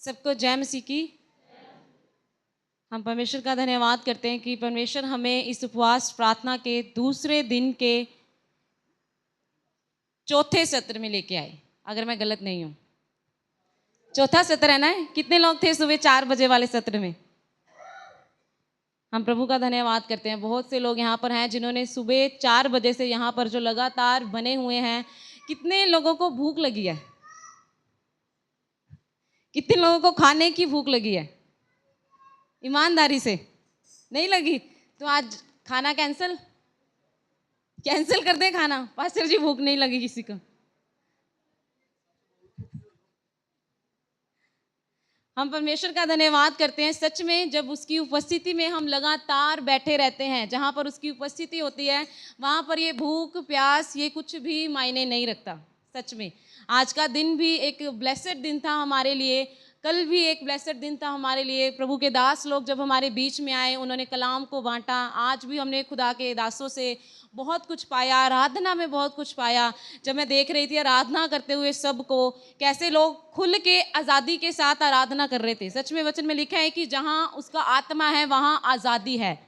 सबको जय मसीह की। हम परमेश्वर का धन्यवाद करते हैं कि परमेश्वर हमें इस उपवास प्रार्थना के दूसरे दिन के चौथे सत्र में लेके आए, अगर मैं गलत नहीं हूँ। चौथा सत्र है ना? कितने लोग थे सुबह 4 बजे वाले सत्र में? हम प्रभु का धन्यवाद करते हैं। बहुत से लोग यहाँ पर हैं जिन्होंने सुबह 4 बजे से यहाँ पर जो लगातार बने हुए हैं। कितने लोगों को भूख लगी है? कितने लोगों को खाने की भूख लगी है? ईमानदारी से नहीं लगी तो आज खाना कैंसिल कर दे खाना। पास्टर जी भूख नहीं लगी किसी को। हम परमेश्वर का धन्यवाद करते हैं। सच में जब उसकी उपस्थिति में हम लगातार बैठे रहते हैं, जहाँ पर उसकी उपस्थिति होती है वहाँ पर ये भूख प्यास ये कुछ भी मायने नहीं रखता। सच में आज का दिन भी एक ब्लेसेड दिन था हमारे लिए, कल भी एक ब्लेसेड दिन था हमारे लिए। प्रभु के दास लोग जब हमारे बीच में आए, उन्होंने कलाम को बांटा। आज भी हमने खुदा के दासों से बहुत कुछ पाया, आराधना में बहुत कुछ पाया। जब मैं देख रही थी आराधना करते हुए सबको, कैसे लोग खुल के आज़ादी के साथ आराधना कर रहे थे। सच में वचन में लिखा है कि जहाँ उसका आत्मा है वहाँ आज़ादी है।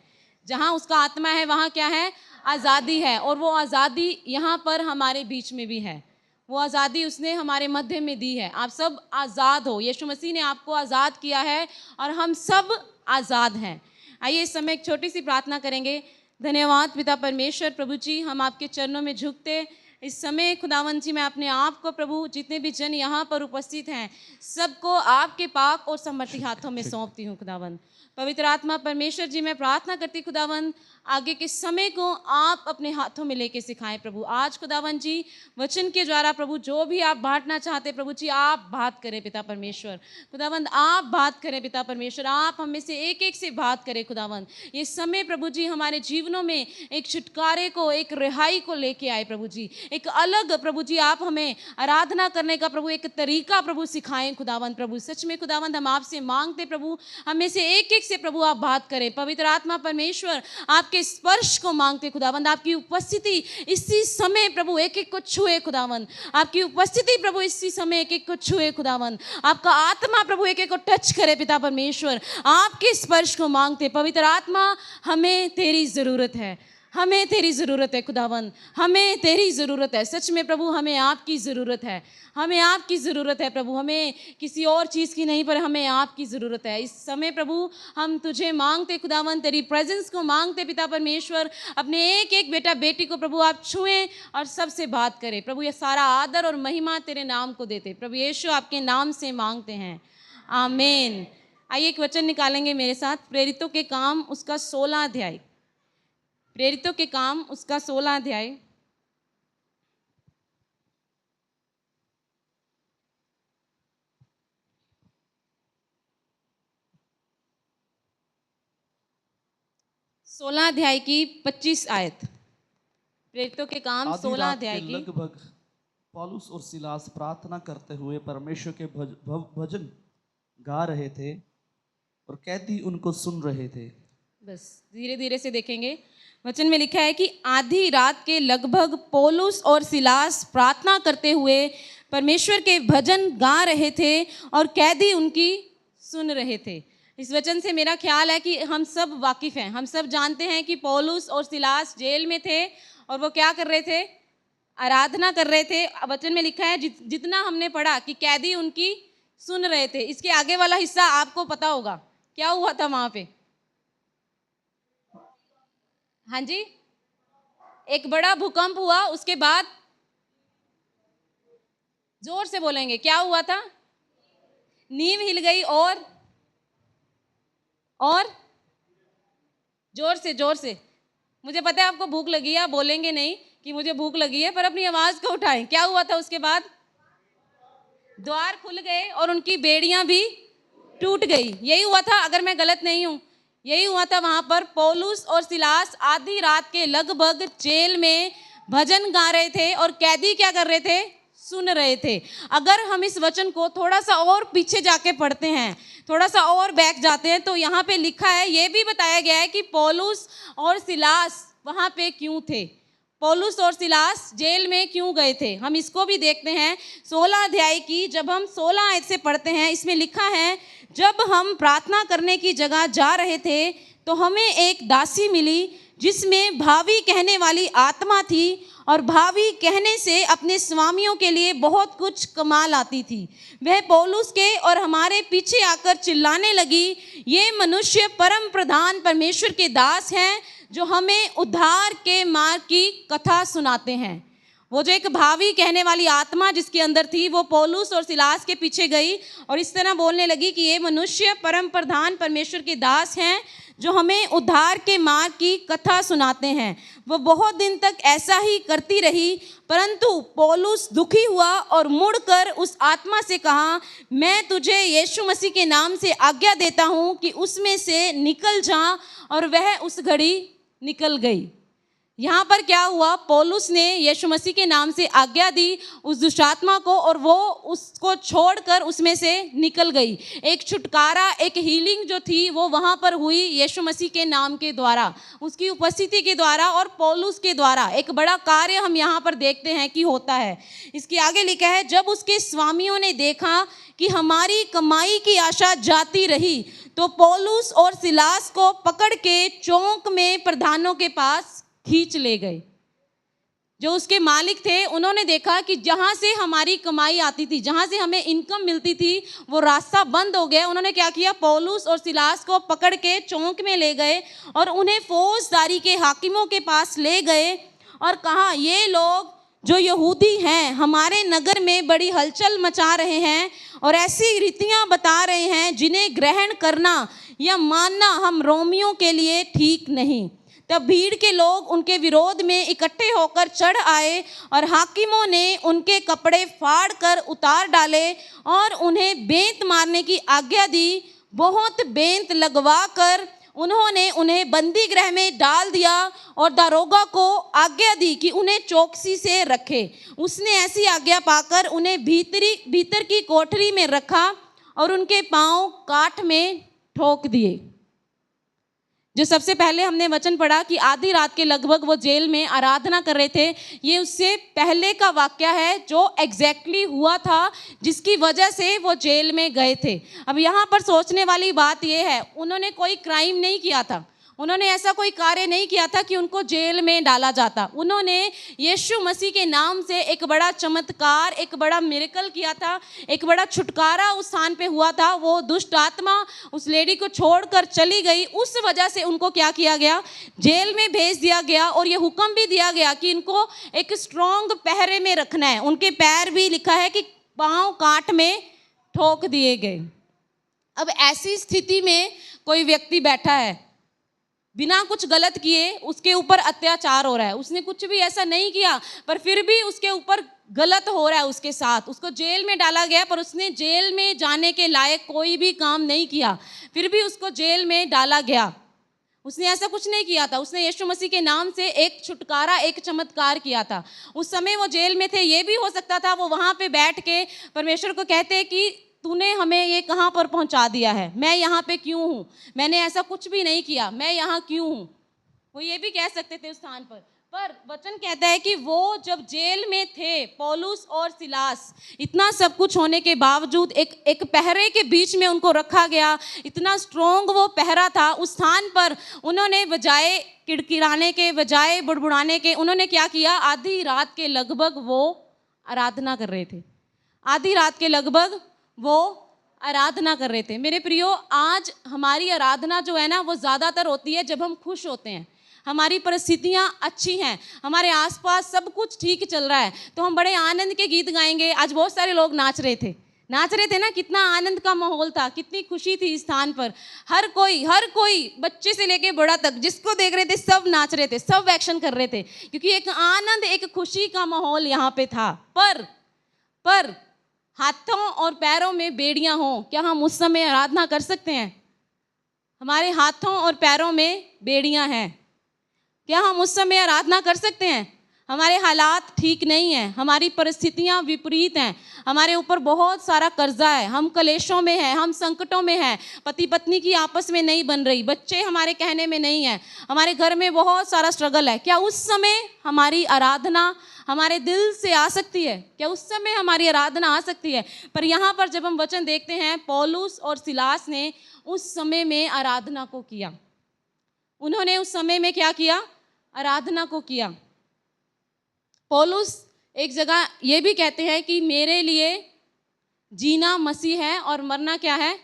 जहाँ उसका आत्मा है वहाँ क्या है? आज़ादी है। और वो आज़ादी यहाँ पर हमारे बीच में भी है। वो आज़ादी उसने हमारे मध्य में दी है। आप सब आज़ाद हो। यीशु मसीह ने आपको आज़ाद किया है और हम सब आज़ाद हैं। आइए इस समय एक छोटी सी प्रार्थना करेंगे। धन्यवाद पिता परमेश्वर। प्रभु जी, हम आपके चरणों में झुकते इस समय खुदावंद जी, मैं अपने आप को प्रभु, जितने भी जन यहाँ पर उपस्थित हैं, सबको आपके पाक और समर्थी हाथों में सौंपती हूँ खुदावंद। पवित्र आत्मा परमेश्वर जी, मैं प्रार्थना करती खुदावंद, आगे के समय को आप अपने हाथों में लेके सिखाएं प्रभु। आज खुदावंद जी वचन के द्वारा प्रभु जो भी आप बांटना चाहते प्रभु जी, आप बात करें पिता परमेश्वर। खुदावंद आप बात करें पिता परमेश्वर। आप हमें से एक एक से बात करें खुदावंद। ये समय प्रभु जी हमारे जीवनों में एक छुटकारे को, एक रिहाई को लेके आए प्रभु जी। एक अलग प्रभु जी आप हमें आराधना करने का प्रभु एक तरीका प्रभु सिखाएं खुदावंद। प्रभु सच में खुदावंद हम आपसे मांगते प्रभु, हमें से एक एक से प्रभु आप बात करें। पवित्र आत्मा परमेश्वर आपके स्पर्श को मांगते खुदावंद। आपकी उपस्थिति इसी समय प्रभु एक एक को छुए खुदावंद। आपकी उपस्थिति प्रभु इसी समय एक एक को छुए खुदावंद। आपका आत्मा प्रभु एक एक को टच करे पिता परमेश्वर। आपके स्पर्श को मांगते पवित्र आत्मा, हमें तेरी ज़रूरत है। हमें तेरी ज़रूरत है खुदावंद, हमें तेरी ज़रूरत है। सच में प्रभु हमें आपकी ज़रूरत है। हमें आपकी ज़रूरत है प्रभु। हमें किसी और चीज़ की नहीं, पर हमें आपकी ज़रूरत है। इस समय प्रभु हम तुझे मांगते खुदावंद, तेरी प्रेजेंस को मांगते पिता परमेश्वर। अपने एक एक बेटा बेटी को प्रभु आप छुएं और सबसे बात करें प्रभु। ये सारा आदर और महिमा तेरे नाम को देते प्रभु यीशु, आपके नाम से मांगते हैं, आमीन। आइए एक वचन निकालेंगे मेरे साथ। प्रेरितों के काम उसका 16 अध्याय। प्रेरितों के काम उसका 16 अध्याय। सोलह अध्याय की 25 आयत। प्रेरितों के काम 16 अध्याय की लगभग पौलुस और सिलास प्रार्थना करते हुए परमेश्वर के भजन गा रहे थे और कैदी उनको सुन रहे थे। बस धीरे धीरे से देखेंगे। वचन में लिखा है कि आधी रात के लगभग पौलुस और सिलास प्रार्थना करते हुए परमेश्वर के भजन गा रहे थे और कैदी उनकी सुन रहे थे। इस वचन से मेरा ख्याल है कि हम सब वाकिफ़ हैं। हम सब जानते हैं कि पौलुस और सिलास जेल में थे और वो क्या कर रहे थे? आराधना कर रहे थे। वचन में लिखा है, जितना हमने पढ़ा कि कैदी उनकी सुन रहे थे। इसके आगे वाला हिस्सा आपको पता होगा क्या हुआ था वहाँ पे। हाँ जी, एक बड़ा भूकंप हुआ। उसके बाद जोर से बोलेंगे, क्या हुआ था? नींव हिल गई। और जोर से मुझे पता है आपको भूख लगी है, आप बोलेंगे नहीं कि मुझे भूख लगी है, पर अपनी आवाज को उठाएं। क्या हुआ था उसके बाद? द्वार खुल गए और उनकी बेड़ियां भी टूट गई। यही हुआ था, अगर मैं गलत नहीं हूं, यही हुआ था। वहां पर पौलुस और सिलास आधी रात के लगभग जेल में भजन गा रहे थे और कैदी क्या कर रहे थे? सुन रहे थे। अगर हम इस वचन को थोड़ा सा और पीछे जाके पढ़ते हैं, थोड़ा सा और बैक जाते हैं, तो यहाँ पे लिखा है, ये भी बताया गया है कि पौलुस और सिलास वहाँ पे क्यों थे। पौलुस और सिलास जेल में क्यों गए थे, हम इसको भी देखते हैं। 16 अध्याय की जब हम 16 आयत से पढ़ते हैं, इसमें लिखा है, जब हम प्रार्थना करने की जगह जा रहे थे तो हमें एक दासी मिली जिसमें भावी कहने वाली आत्मा थी और भावी कहने से अपने स्वामियों के लिए बहुत कुछ कमा लाती थी। वह पौलुस के और हमारे पीछे आकर चिल्लाने लगी, ये मनुष्य परम प्रधान परमेश्वर के दास हैं जो हमें उद्धार के मार्ग की कथा सुनाते हैं। वो जो एक भावी कहने वाली आत्मा जिसके अंदर थी, वो पौलुस और सिलास के पीछे गई और इस तरह बोलने लगी कि ये मनुष्य परम प्रधान परमेश्वर के दास हैं जो हमें उद्धार के मार्ग की कथा सुनाते हैं। वो बहुत दिन तक ऐसा ही करती रही, परंतु पौलुस दुखी हुआ और मुड़कर उस आत्मा से कहा, मैं तुझे यीशु मसीह के नाम से आज्ञा देता हूँ कि उसमें से निकल जा, और वह उस घड़ी निकल गई। यहाँ पर क्या हुआ, पौलुस ने यीशु मसीह के नाम से आज्ञा दी उस दुष्टात्मा को और वो उसको छोड़कर उसमें से निकल गई। एक छुटकारा, एक हीलिंग जो थी वो वहाँ पर हुई यीशु मसीह के नाम के द्वारा, उसकी उपस्थिति के द्वारा और पौलुस के द्वारा। एक बड़ा कार्य हम यहाँ पर देखते हैं कि होता है। इसके आगे लिखा है, जब उसके स्वामियों ने देखा कि हमारी कमाई की आशा जाती रही तो पौलुस और सिलास को पकड़ के चौक में प्रधानों के पास खींच ले गए। जो उसके मालिक थे उन्होंने देखा कि जहाँ से हमारी कमाई आती थी, जहाँ से हमें इनकम मिलती थी, वो रास्ता बंद हो गया। उन्होंने क्या किया, पौलुस और सिलास को पकड़ के चौक में ले गए और उन्हें फौजदारी के हाकिमों के पास ले गए और कहा, ये लोग जो यहूदी हैं हमारे नगर में बड़ी हलचल मचा रहे हैं और ऐसी रीतियां बता रहे हैं जिन्हें ग्रहण करना या मानना हम रोमियों के लिए ठीक नहीं। तब भीड़ के लोग उनके विरोध में इकट्ठे होकर चढ़ आए और हाकिमों ने उनके कपड़े फाड़ कर उतार डाले और उन्हें बेंत मारने की आज्ञा दी। बहुत बेंत लगवा कर उन्होंने उन्हें बंदी गृह में डाल दिया और दारोगा को आज्ञा दी कि उन्हें चौकसी से रखे। उसने ऐसी आज्ञा पाकर उन्हें भीतर की कोठरी में रखा और उनके पांव काठ में ठोक दिए। जो सबसे पहले हमने वचन पढ़ा कि आधी रात के लगभग वो जेल में आराधना कर रहे थे, ये उससे पहले का वाक्य है जो एग्जैक्टली हुआ था, जिसकी वजह से वो जेल में गए थे। अब यहाँ पर सोचने वाली बात ये है, उन्होंने कोई क्राइम नहीं किया था, उन्होंने ऐसा कोई कार्य नहीं किया था कि उनको जेल में डाला जाता। उन्होंने यीशु मसीह के नाम से एक बड़ा चमत्कार, एक बड़ा मिरेकल किया था, एक बड़ा छुटकारा उस स्थान पे हुआ था। वो दुष्ट आत्मा उस लेडी को छोड़कर चली गई, उस वजह से उनको क्या किया गया, जेल में भेज दिया गया और ये हुक्म भी दिया गया कि इनको एक स्ट्रॉन्ग पहरे में रखना है। उनके पैर भी लिखा है कि पाँव काठ में ठोक दिए गए। अब ऐसी स्थिति में कोई व्यक्ति बैठा है, बिना कुछ गलत किए उसके ऊपर अत्याचार हो रहा है, उसने कुछ भी ऐसा नहीं किया पर फिर भी उसके ऊपर गलत हो रहा है उसके साथ, उसको जेल में डाला गया पर उसने जेल में जाने के लायक कोई भी काम नहीं किया, फिर भी उसको जेल में डाला गया। उसने ऐसा कुछ नहीं किया था, उसने यीशु मसीह के नाम से एक छुटकारा, एक चमत्कार किया था। उस समय वो जेल में थे, ये भी हो सकता था वो वहाँ पे बैठ के परमेश्वर को कहते कि तूने हमें ये कहाँ पर पहुँचा दिया है, मैं यहाँ पे क्यों हूँ, मैंने ऐसा कुछ भी नहीं किया, मैं यहाँ क्यों हूँ, वो ये भी कह सकते थे उस स्थान पर। वचन कहता है कि वो जब जेल में थे, पौलुस और सिलास, इतना सब कुछ होने के बावजूद एक पहरे के बीच में उनको रखा गया। इतना स्ट्रॉन्ग वो पहरा था उस स्थान पर। उन्होंने बजाय किड़किड़ाने के, बजाय बुड़बुड़ाने के, उन्होंने क्या किया, आधी रात के लगभग वो आराधना कर रहे थे। आधी रात के लगभग वो आराधना कर रहे थे। मेरे प्रियो, आज हमारी आराधना जो है ना, वो ज़्यादातर होती है जब हम खुश होते हैं, हमारी परिस्थितियाँ अच्छी हैं, हमारे आसपास सब कुछ ठीक चल रहा है, तो हम बड़े आनंद के गीत गाएंगे। आज बहुत सारे लोग नाच रहे थे ना, कितना आनंद का माहौल था, कितनी खुशी थी इस स्थान पर। हर कोई बच्चे से लेके बड़ा तक जिसको देख रहे थे सब नाच रहे थे, सब एक्शन कर रहे थे, क्योंकि एक आनंद, एक खुशी का माहौल यहाँ पे था। पर हाथों और पैरों में बेड़ियां हों, क्या हम उस समय आराधना कर सकते हैं? हमारे हाथों और पैरों में बेड़ियां हैं, क्या हम उस समय आराधना कर सकते हैं? हमारे हालात ठीक नहीं हैं, हमारी परिस्थितियां विपरीत हैं, हमारे ऊपर बहुत सारा कर्जा है, हम कलेशों में हैं, हम संकटों में हैं, पति पत्नी की आपस में नहीं बन रही, बच्चे हमारे कहने में नहीं हैं, हमारे घर में बहुत सारा स्ट्रगल है। क्या उस समय हमारी आराधना हमारे दिल से आ सकती है? क्या उस समय हमारी आराधना आ सकती है? पर यहाँ पर जब हम वचन देखते हैं, पौलुस और सिलास ने उस समय में आराधना को किया। उन्होंने उस समय में क्या किया? आराधना को किया। पौलुस एक जगह ये भी कहते हैं कि मेरे लिए जीना मसीह है और मरना क्या है?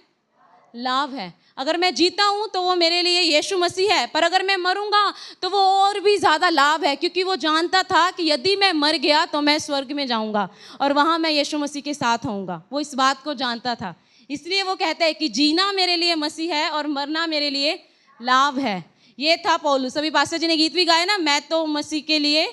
लाभ है। अगर मैं जीता हूं तो वो मेरे लिए यीशु मसीह है, पर अगर मैं मरूंगा तो वो और भी ज़्यादा लाभ है, क्योंकि वो जानता था कि यदि मैं मर गया तो मैं स्वर्ग में जाऊंगा और वहां मैं यीशु मसीह के साथ होऊंगा। वो इस बात को जानता था, इसलिए वो कहता है कि जीना मेरे लिए मसीह है और मरना मेरे लिए लाभ है। ये था पौलुस। अभी पास्टर जी ने गीत भी गाया ना, मैं तो मसीह के लिए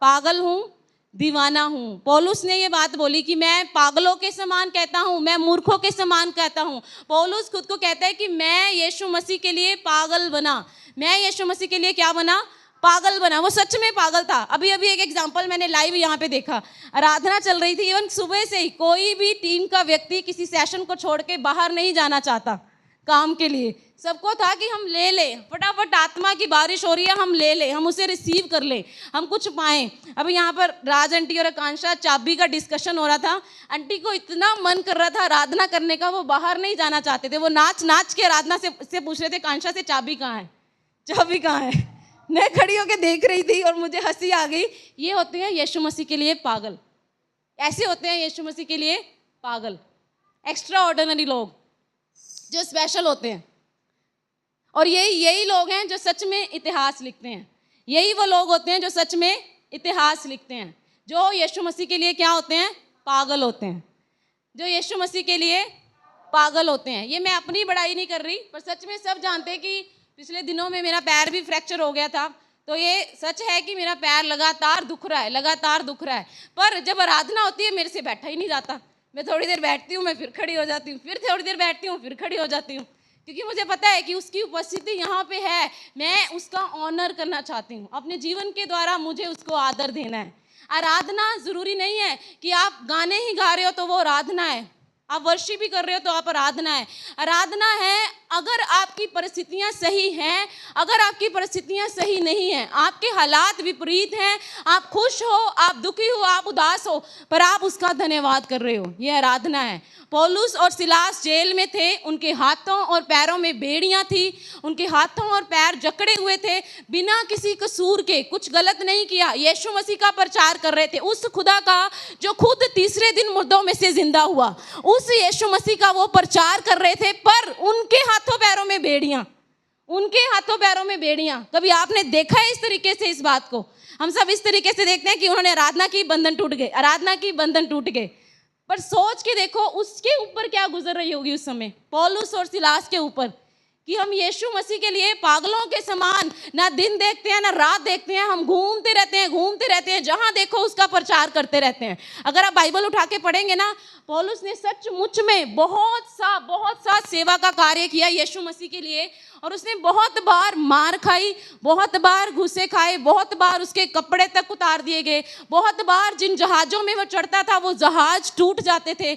पागल हूँ, दीवाना हूँ। पौलुस ने ये बात बोली कि मैं पागलों के समान कहता हूँ, मैं मूर्खों के समान कहता हूँ। पौलुस खुद को कहता है कि मैं यीशु मसीह के लिए पागल बना। मैं यीशु मसीह के लिए क्या बना? पागल बना। वो सच में पागल था। अभी अभी एक एग्जांपल मैंने लाइव यहाँ पे देखा, आराधना चल रही थी, इवन सुबह से ही कोई भी टीम का व्यक्ति किसी सेशन को छोड़ के बाहर नहीं जाना चाहता काम के लिए। सबको था कि हम ले लें, फटाफट आत्मा की बारिश हो रही है, हम ले लें, हम उसे रिसीव कर लें, हम कुछ पाएं। अभी यहाँ पर राज आंटी और आकांक्षा चाबी का डिस्कशन हो रहा था। आंटी को इतना मन कर रहा था आराधना करने का, वो बाहर नहीं जाना चाहते थे। वो नाच नाच के आराधना से पूछ रहे थे, आकांक्षा से चाबी कहाँ है, चाबी कहाँ है। मैं खड़ी होकर देख रही थी और मुझे हंसी आ गई। ये होते हैं यीशु मसीह के लिए पागल। ऐसे होते हैं यीशु मसीह के लिए पागल, एक्स्ट्रा ऑर्डिनरी लोग जो स्पेशल होते हैं। और यही लोग हैं जो सच में इतिहास लिखते हैं। यही वो लोग होते हैं जो सच में इतिहास लिखते हैं, जो यीशु मसीह के लिए क्या होते हैं? पागल होते हैं, जो यीशु मसीह के लिए पागल होते हैं। ये मैं अपनी बड़ाई नहीं कर रही, पर सच में सब जानते हैं कि पिछले दिनों में मेरा पैर भी फ्रैक्चर हो गया था। तो ये सच है कि मेरा पैर लगातार दुख रहा है, लगातार दुख रहा है। पर जब आराधना होती है मेरे से बैठा ही नहीं जाता। मैं थोड़ी देर बैठती हूँ, मैं फिर खड़ी हो जाती हूँ, फिर थोड़ी देर बैठती हूँ, फिर खड़ी हो जाती हूँ, क्योंकि मुझे पता है कि उसकी उपस्थिति यहाँ पे है। मैं उसका ऑनर करना चाहती हूँ, अपने जीवन के द्वारा मुझे उसको आदर देना है। आराधना ज़रूरी नहीं है कि आप गाने ही गा रहे हो तो वो आराधना है, आप वर्शिप भी कर रहे हो तो आप आराधना है। आराधना है अगर आपकी परिस्थितियां सही हैं, अगर आपकी परिस्थितियां सही नहीं हैं, आपके हालात विपरीत हैं, आप खुश हो, आप दुखी हो, आप उदास हो, पर आप उसका धन्यवाद कर रहे हो, ये आराधना है। पौलुस और सिलास जेल में थे, उनके हाथों और पैरों में बेड़ियां थी, उनके हाथों और पैर जकड़े हुए थे, बिना किसी कसूर के, कुछ गलत नहीं किया, यीशु मसीह का प्रचार कर रहे थे, उस खुदा का जो खुद तीसरे दिन मुर्दों में से जिंदा हुआ, उस यीशु मसीह का वो प्रचार कर रहे थे। पर उनके हाथों पैरों में बेड़ियां, उनके हाथों पैरों में बेड़ियां। कभी आपने देखा है इस तरीके से इस बात को? हम सब इस तरीके से देखते हैं कि उन्होंने आराधना की, बंधन टूट गए, आराधना की, बंधन टूट गए। पर सोच के देखो उसके ऊपर क्या गुजर रही होगी उस समय, पौलुस और सिलास के ऊपर, कि हम यीशु मसीह के लिए पागलों के समान ना दिन देखते हैं ना रात देखते हैं, हम घूमते रहते हैं, जहां देखो उसका प्रचार करते रहते हैं। अगर आप बाइबल उठा के पढ़ेंगे ना, पौलुस ने सचमुच में बहुत सा सेवा का कार्य किया यीशु मसीह के लिए, और उसने बहुत बार मार खाई, बहुत बार घूसे खाए, बहुत बार उसके कपड़े तक उतार दिए गए, बहुत बार जिन जहाज़ों में वो चढ़ता था वो जहाज टूट जाते थे,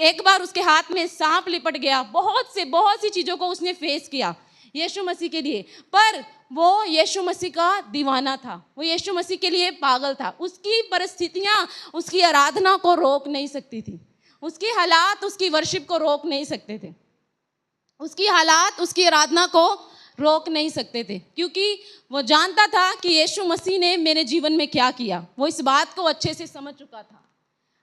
एक बार उसके हाथ में सांप लिपट गया, बहुत सी चीज़ों को उसने फेस किया यीशु मसीह के लिए। पर वो यीशु मसीह का दीवाना था, वो यीशु मसीह के लिए पागल था। उसकी परिस्थितियाँ उसकी आराधना को रोक नहीं सकती थी, उसके हालात उसकी वर्शिप को रोक नहीं सकते थे, उसकी हालात उसकी आराधना को रोक नहीं सकते थे, क्योंकि वो जानता था कि यीशु मसीह ने मेरे जीवन में क्या किया। वो इस बात को अच्छे से समझ चुका था।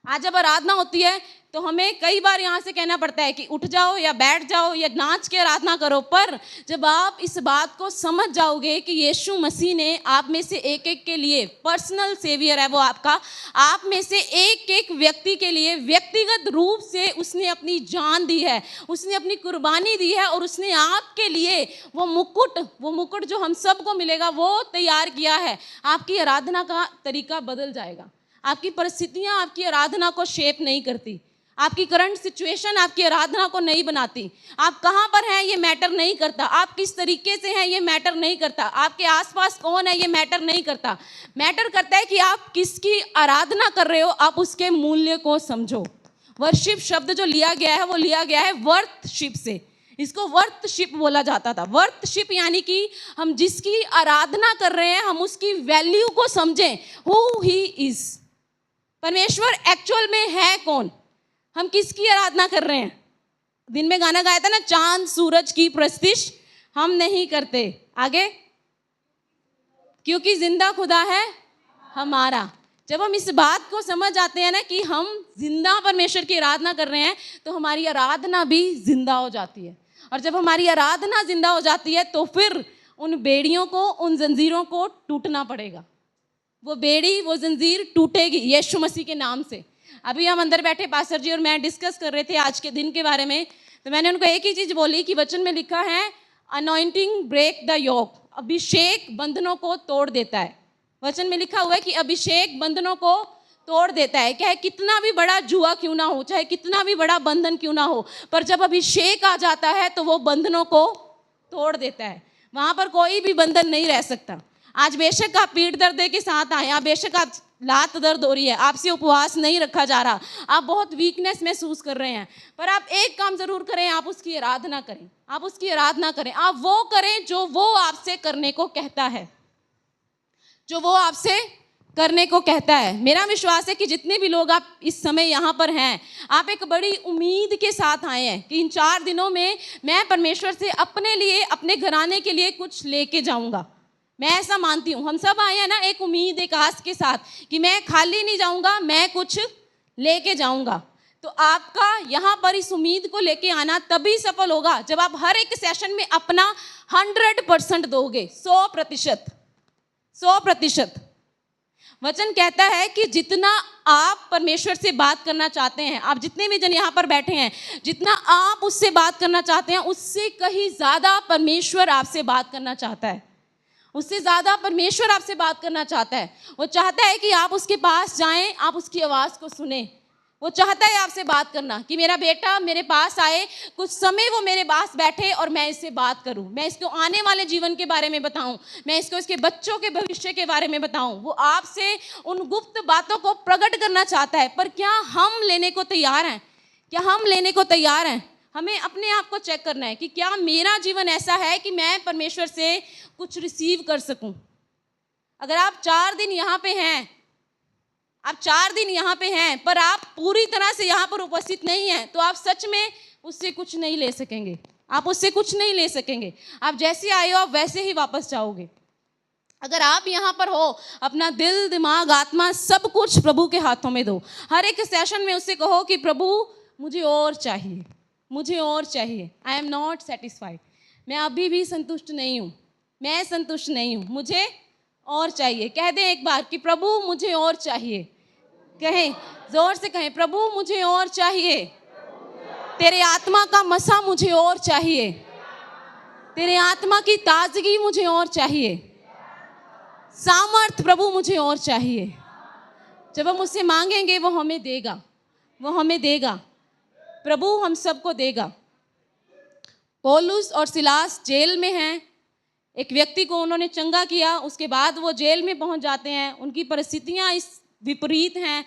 आज जब आराधना होती है तो हमें कई बार यहाँ से कहना पड़ता है कि उठ जाओ या बैठ जाओ या नाच के आराधना करो, पर जब आप इस बात को समझ जाओगे कि यीशु मसीह ने आप में से एक एक के लिए पर्सनल सेवियर है, वो आपका, आप में से एक एक व्यक्ति के लिए व्यक्तिगत रूप से उसने अपनी जान दी है, उसने अपनी कुर्बानी दी है, और उसने आपके लिए वो मुकुट जो हम सबको मिलेगा वो तैयार किया है। आपकी आराधना का तरीका बदल जाएगा। आपकी परिस्थितियां आपकी आराधना को शेप नहीं करती, आपकी करंट सिचुएशन आपकी आराधना को नहीं बनाती। आप कहाँ पर हैं ये मैटर नहीं करता, आप किस तरीके से हैं ये मैटर नहीं करता, आपके आसपास कौन है ये मैटर नहीं करता। मैटर करता है कि आप किसकी आराधना कर रहे हो, आप उसके मूल्य को समझो। वर्शिप शब्द जो लिया गया है वो लिया गया है वर्थशिप से। इसको वर्थशिप बोला जाता था। वर्थशिप यानी कि हम जिसकी आराधना कर रहे हैं हम उसकी वैल्यू को समझें, हु ही इज। परमेश्वर एक्चुअल में है कौन, हम किसकी आराधना कर रहे हैं। दिन में गाना गाया था ना, चांद सूरज की प्रस्तिश हम नहीं करते। आगे, क्योंकि जिंदा खुदा है हमारा। जब हम इस बात को समझ आते हैं ना कि हम जिंदा परमेश्वर की आराधना कर रहे हैं तो हमारी आराधना भी जिंदा हो जाती है। और जब हमारी आराधना जिंदा हो जाती है तो फिर उन बेड़ियों को, उन जंजीरों को टूटना पड़ेगा। वो बेड़ी, वो जंजीर टूटेगी यीशु मसीह के नाम से। अभी हम अंदर बैठे पास्टर जी और मैं डिस्कस कर रहे थे आज के दिन के बारे में, तो मैंने उनको एक ही चीज बोली कि वचन में लिखा है अनॉइंटिंग ब्रेक द योक, अभिषेक बंधनों को तोड़ देता है। वचन में लिखा हुआ है कि अभिषेक बंधनों को तोड़ देता है। चाहे कितना भी बड़ा जुआ क्यों ना हो, चाहे कितना भी बड़ा बंधन क्यों ना हो, पर जब अभिषेक आ जाता है तो वो बंधनों को तोड़ देता है। वहां पर कोई भी बंधन नहीं रह सकता। आज बेशक आप पीठ दर्द के साथ आए, आप बेशक आप लात दर्द हो रही है, आपसे उपवास नहीं रखा जा रहा, आप बहुत वीकनेस महसूस कर रहे हैं, पर आप एक काम जरूर करें, आप उसकी आराधना करें। आप उसकी आराधना करें, आप वो करें जो वो आपसे करने को कहता है, जो वो आपसे करने को कहता है। मेरा विश्वास है कि जितने भी लोग आप इस समय यहाँ पर हैं, आप एक बड़ी उम्मीद के साथ आए हैं कि इन 4 दिनों में मैं परमेश्वर से अपने लिए, अपने घराने के लिए कुछ लेके जाऊंगा। मैं ऐसा मानती हूँ। हम सब आए हैं ना एक उम्मीद, एक आस के साथ कि मैं खाली नहीं जाऊंगा, मैं कुछ लेके जाऊंगा। तो आपका यहाँ पर इस उम्मीद को लेके आना तभी सफल होगा जब आप हर एक सेशन में अपना 100% दोगे, 100%। वचन कहता है कि जितना आप परमेश्वर से बात करना चाहते हैं, आप जितने भी जन यहाँ पर बैठे हैं, जितना आप उससे बात करना चाहते हैं उससे कहीं ज्यादा परमेश्वर आपसे बात करना चाहता है। उससे ज़्यादा परमेश्वर आपसे बात करना चाहता है। वो चाहता है कि आप उसके पास जाएं, आप उसकी आवाज़ को सुने। वो चाहता है आपसे बात करना कि मेरा बेटा मेरे पास आए, कुछ समय वो मेरे पास बैठे और मैं इससे बात करूं, मैं इसको आने वाले जीवन के बारे में बताऊं, मैं इसको इसके बच्चों के भविष्य के बारे में बताऊं। वो आपसे उन गुप्त बातों को प्रकट करना चाहता है, पर क्या हम लेने को तैयार हैं? क्या हम लेने को तैयार हैं? हमें अपने आप को चेक करना है कि क्या मेरा जीवन ऐसा है कि मैं परमेश्वर से कुछ रिसीव कर सकूं। अगर आप 4 दिन यहाँ पे हैं, आप 4 दिन यहाँ पे हैं पर आप पूरी तरह से यहाँ पर उपस्थित नहीं हैं, तो आप सच में उससे कुछ नहीं ले सकेंगे। आप उससे कुछ नहीं ले सकेंगे। आप जैसे आए हो आप वैसे ही वापस जाओगे। अगर आप यहाँ पर हो, अपना दिल, दिमाग, आत्मा सब कुछ प्रभु के हाथों में दो। हर एक सेशन में उससे कहो कि प्रभु मुझे और चाहिए, मुझे और चाहिए। आई एम नॉट सेटिस्फाइड, मैं अभी भी संतुष्ट नहीं हूँ, मैं संतुष्ट नहीं हूँ, मुझे और चाहिए। कह दें एक बार कि प्रभु मुझे और चाहिए। कहें, जोर से कहें, प्रभु मुझे और चाहिए। तेरे आत्मा का मसा मुझे और चाहिए, तेरे आत्मा की ताजगी मुझे और चाहिए, सामर्थ प्रभु मुझे और चाहिए। जब हम उससे मांगेंगे वो हमें देगा, वो हमें देगा। प्रभु हम सबको देगा। पौलुस और सिलास जेल में हैं। एक व्यक्ति को उन्होंने चंगा किया, उसके बाद वो जेल में पहुंच जाते हैं। उनकी परिस्थितियां इस विपरीत हैं,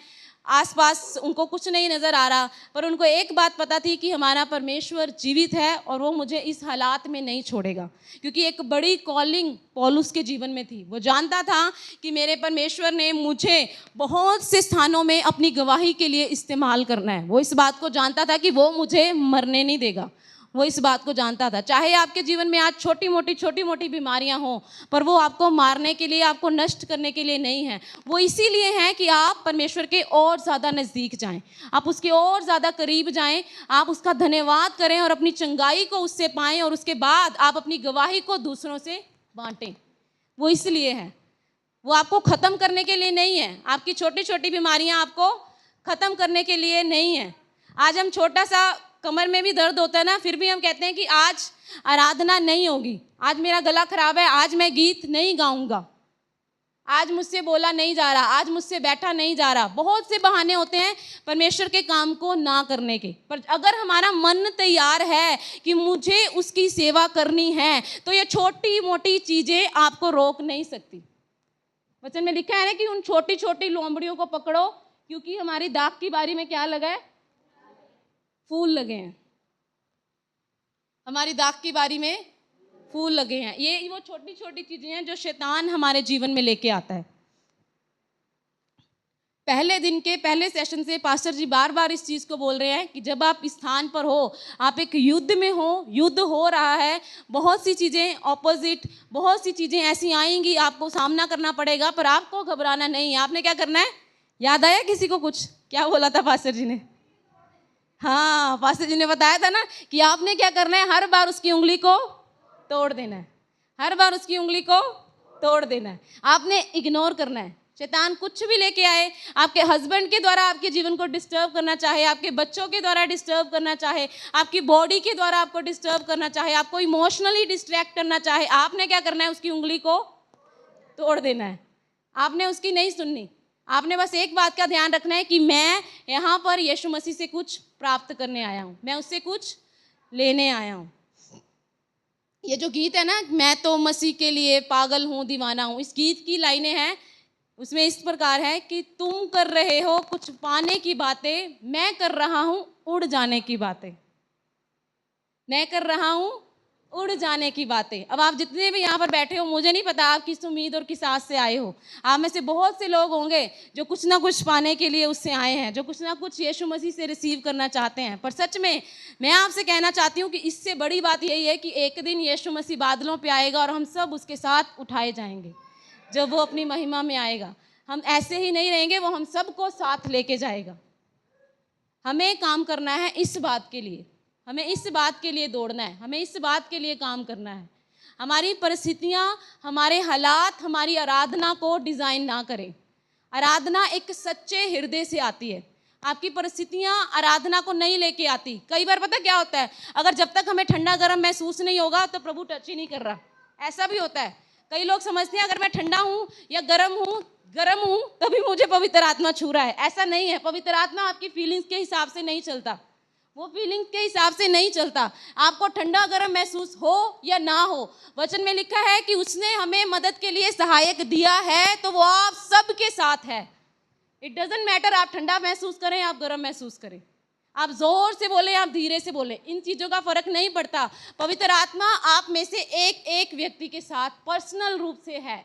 आसपास उनको कुछ नहीं नज़र आ रहा, पर उनको एक बात पता थी कि हमारा परमेश्वर जीवित है और वो मुझे इस हालात में नहीं छोड़ेगा। क्योंकि एक बड़ी कॉलिंग पौलुस के जीवन में थी। वो जानता था कि मेरे परमेश्वर ने मुझे बहुत से स्थानों में अपनी गवाही के लिए इस्तेमाल करना है। वो इस बात को जानता था कि वो मुझे मरने नहीं देगा। वो इस बात को जानता था। चाहे आपके जीवन में आज छोटी मोटी बीमारियां हों, पर वो आपको मारने के लिए, आपको नष्ट करने के लिए नहीं है। वो इसीलिए हैं कि आप परमेश्वर के और ज़्यादा नज़दीक जाएं, आप उसके और ज़्यादा करीब जाएं, आप उसका धन्यवाद करें और अपनी चंगाई को उससे पाएं और उसके बाद आप अपनी गवाही को दूसरों से बांटें। वो इसलिए है, वो आपको ख़त्म करने के लिए नहीं है। आपकी छोटी छोटी बीमारियां आपको ख़त्म करने के लिए नहीं है। आज हम छोटा सा कमर में भी दर्द होता है ना, फिर भी हम कहते हैं कि आज आराधना नहीं होगी, आज मेरा गला खराब है, आज मैं गीत नहीं गाऊंगा, आज मुझसे बोला नहीं जा रहा, आज मुझसे बैठा नहीं जा रहा। बहुत से बहाने होते हैं परमेश्वर के काम को ना करने के। पर अगर हमारा मन तैयार है कि मुझे उसकी सेवा करनी है, तो ये छोटी मोटी चीज़ें आपको रोक नहीं सकती। वचन में लिखा है ना कि उन छोटी छोटी लोमड़ियों को पकड़ो, क्योंकि हमारी दाख की बारी में क्या लगा है? फूल लगे हैं। हमारी दाख की बारी में फूल लगे हैं। ये वो छोटी छोटी चीजें हैं जो शैतान हमारे जीवन में लेके आता है। पहले दिन के पहले सेशन से पास्टर जी बार बार इस चीज़ को बोल रहे हैं कि जब आप इस स्थान पर हो, आप एक युद्ध में हो, युद्ध हो रहा है, बहुत सी चीज़ें ऑपोजिट, बहुत सी चीज़ें ऐसी आएंगी, आपको सामना करना पड़ेगा, पर आपको घबराना नहीं है। आपने क्या करना है? याद आया किसी को कुछ? क्या बोला था पास्टर जी ने? हाँ, पास्टर जी ने बताया था ना कि आपने क्या करना है? हर बार उसकी उंगली को तोड़ देना है। हर बार उसकी उंगली को तोड़ देना है। आपने इग्नोर करना है। शैतान कुछ भी लेके आए, आपके हस्बैंड के द्वारा आपके जीवन को डिस्टर्ब करना चाहे, आपके बच्चों के द्वारा डिस्टर्ब करना चाहे, आपकी बॉडी के द्वारा आपको डिस्टर्ब करना चाहे, आपको इमोशनली डिस्ट्रैक्ट करना चाहे, आपने क्या करना है? उसकी उंगली को तोड़ देना है। आपने उसकी नहीं सुननी। आपने बस एक बात का ध्यान रखना है कि मैं यहाँ पर यीशु मसीह से कुछ प्राप्त करने आया हूँ, मैं उससे कुछ लेने आया हूँ। ये जो गीत है ना, मैं तो मसीह के लिए पागल हूँ, दीवाना हूँ, इस गीत की लाइनें हैं, उसमें इस प्रकार है कि तुम कर रहे हो कुछ पाने की बातें, मैं कर रहा हूँ उड़ जाने की बातें। मैं कर रहा हूँ उड़ जाने की बातें। अब आप जितने भी यहाँ पर बैठे हो, मुझे नहीं पता आप किस उम्मीद और किस आस से आए हो। आप में से बहुत से लोग होंगे जो कुछ ना कुछ पाने के लिए उससे आए हैं, जो कुछ ना कुछ यीशु मसीह से रिसीव करना चाहते हैं। पर सच में मैं आपसे कहना चाहती हूँ कि इससे बड़ी बात यही है कि एक दिन यीशु मसीह बादलों पे आएगा और हम सब उसके साथ उठाए जाएंगे। जब वो अपनी महिमा में आएगा, हम ऐसे ही नहीं रहेंगे, वो हम सबको साथ लेके जाएगा। हमें काम करना है इस बात के लिए, हमें इस बात के लिए दौड़ना है, हमें इस बात के लिए काम करना है। हमारी परिस्थितियाँ, हमारे हालात हमारी आराधना को डिज़ाइन ना करें। आराधना एक सच्चे हृदय से आती है। आपकी परिस्थितियाँ आराधना को नहीं लेके आती। कई बार पता क्या होता है, अगर जब तक हमें ठंडा गर्म महसूस नहीं होगा तो प्रभु टच ही नहीं कर रहा, ऐसा भी होता है। कई लोग समझते हैं अगर मैं ठंडा हूँ या गर्म हूँ तभी मुझे पवित्र आत्मा छू रहा है। ऐसा नहीं है। पवित्र आत्मा आपकी फीलिंग्स के हिसाब से नहीं चलता, वो फीलिंग के हिसाब से नहीं चलता। आपको ठंडा गर्म महसूस हो या ना हो, वचन में लिखा है कि उसने हमें मदद के लिए सहायक दिया है, तो वो आप सबके साथ है। इट डजंट मैटर आप ठंडा महसूस करें, आप गर्म महसूस करें, आप जोर से बोले, आप धीरे से बोले, इन चीज़ों का फर्क नहीं पड़ता। पवित्र आत्मा आप में से एक एक व्यक्ति के साथ पर्सनल रूप से है।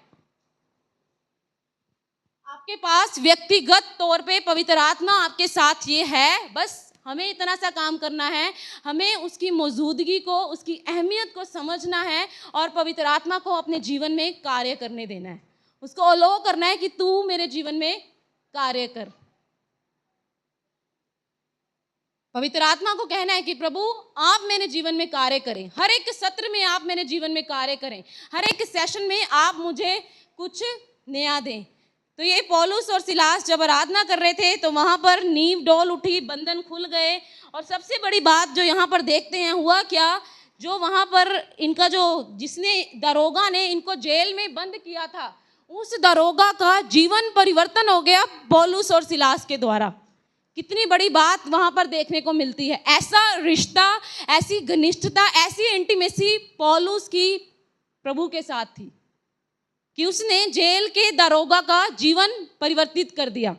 आपके पास व्यक्तिगत तौर पे पवित्र आत्मा आपके साथ ये है। बस हमें इतना सा काम करना है, हमें उसकी मौजूदगी को, उसकी अहमियत को समझना है और पवित्र आत्मा को अपने जीवन में कार्य करने देना है। उसको अलो करना है कि तू मेरे जीवन में कार्य कर। पवित्र आत्मा को कहना है कि प्रभु आप मेरे जीवन में कार्य करें। हर एक सत्र में आप मेरे जीवन में कार्य करें, हर एक सेशन में आप मुझे कुछ नया दें। तो ये पौलुस और सिलास जब आराधना कर रहे थे तो वहाँ पर नींव डोल उठी, बंधन खुल गए। और सबसे बड़ी बात जो यहाँ पर देखते हैं, हुआ क्या, जो वहाँ पर इनका जिसने दरोगा ने इनको जेल में बंद किया था, उस दरोगा का जीवन परिवर्तन हो गया पौलुस और सिलास के द्वारा। कितनी बड़ी बात वहाँ पर देखने को मिलती है। ऐसा रिश्ता, ऐसी घनिष्ठता, ऐसी इंटीमेसी पौलुस की प्रभु के साथ थी कि उसने जेल के दरोगा का जीवन परिवर्तित कर दिया।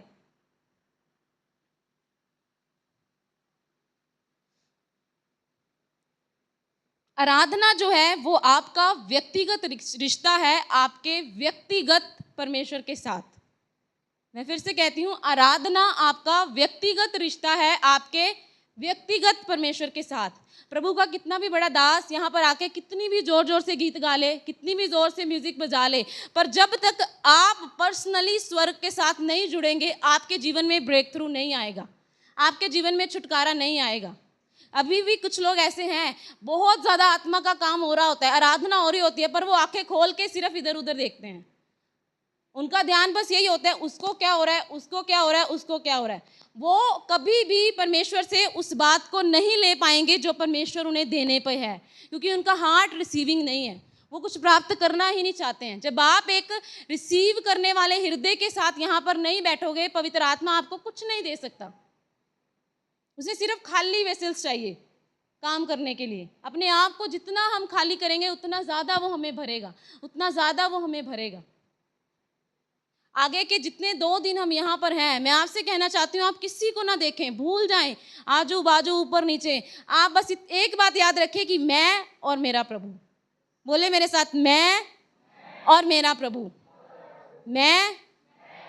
आराधना जो है वो आपका व्यक्तिगत रिश्ता है आपके व्यक्तिगत परमेश्वर के साथ। मैं फिर से कहती हूँ, आराधना आपका व्यक्तिगत रिश्ता है आपके व्यक्तिगत परमेश्वर के साथ। प्रभु का कितना भी बड़ा दास यहाँ पर आके कितनी भी जोर जोर से गीत गा ले, कितनी भी जोर से म्यूजिक बजा ले, पर जब तक आप पर्सनली स्वर्ग के साथ नहीं जुड़ेंगे, आपके जीवन में ब्रेक थ्रू नहीं आएगा, आपके जीवन में छुटकारा नहीं आएगा। अभी भी कुछ लोग ऐसे हैं, बहुत ज़्यादा आत्मा का काम हो रहा होता है, आराधना हो रही होती है, पर वो आंखें खोल के सिर्फ इधर उधर देखते हैं। उनका ध्यान बस यही होता है, उसको क्या हो रहा है, उसको क्या हो रहा है, उसको क्या हो रहा है। वो कभी भी परमेश्वर से उस बात को नहीं ले पाएंगे जो परमेश्वर उन्हें देने पे है, क्योंकि उनका हार्ट रिसीविंग नहीं है। वो कुछ प्राप्त करना ही नहीं चाहते हैं। जब आप एक रिसीव करने वाले हृदय के साथ यहाँ पर नहीं बैठोगे, पवित्र आत्मा आपको कुछ नहीं दे सकता। उसे सिर्फ खाली वेसल्स चाहिए काम करने के लिए। अपने आप को जितना हम खाली करेंगे उतना ज़्यादा वो हमें भरेगा, उतना ज़्यादा वो हमें भरेगा। आगे के जितने 2 दिन हम यहाँ पर हैं, मैं आपसे कहना चाहती हूँ, आप किसी को ना देखें, भूल जाएं आजू बाजू ऊपर नीचे। आप बस एक बात याद रखें कि मैं और मेरा प्रभु। बोले मेरे साथ, मैं और मेरा प्रभु, मैं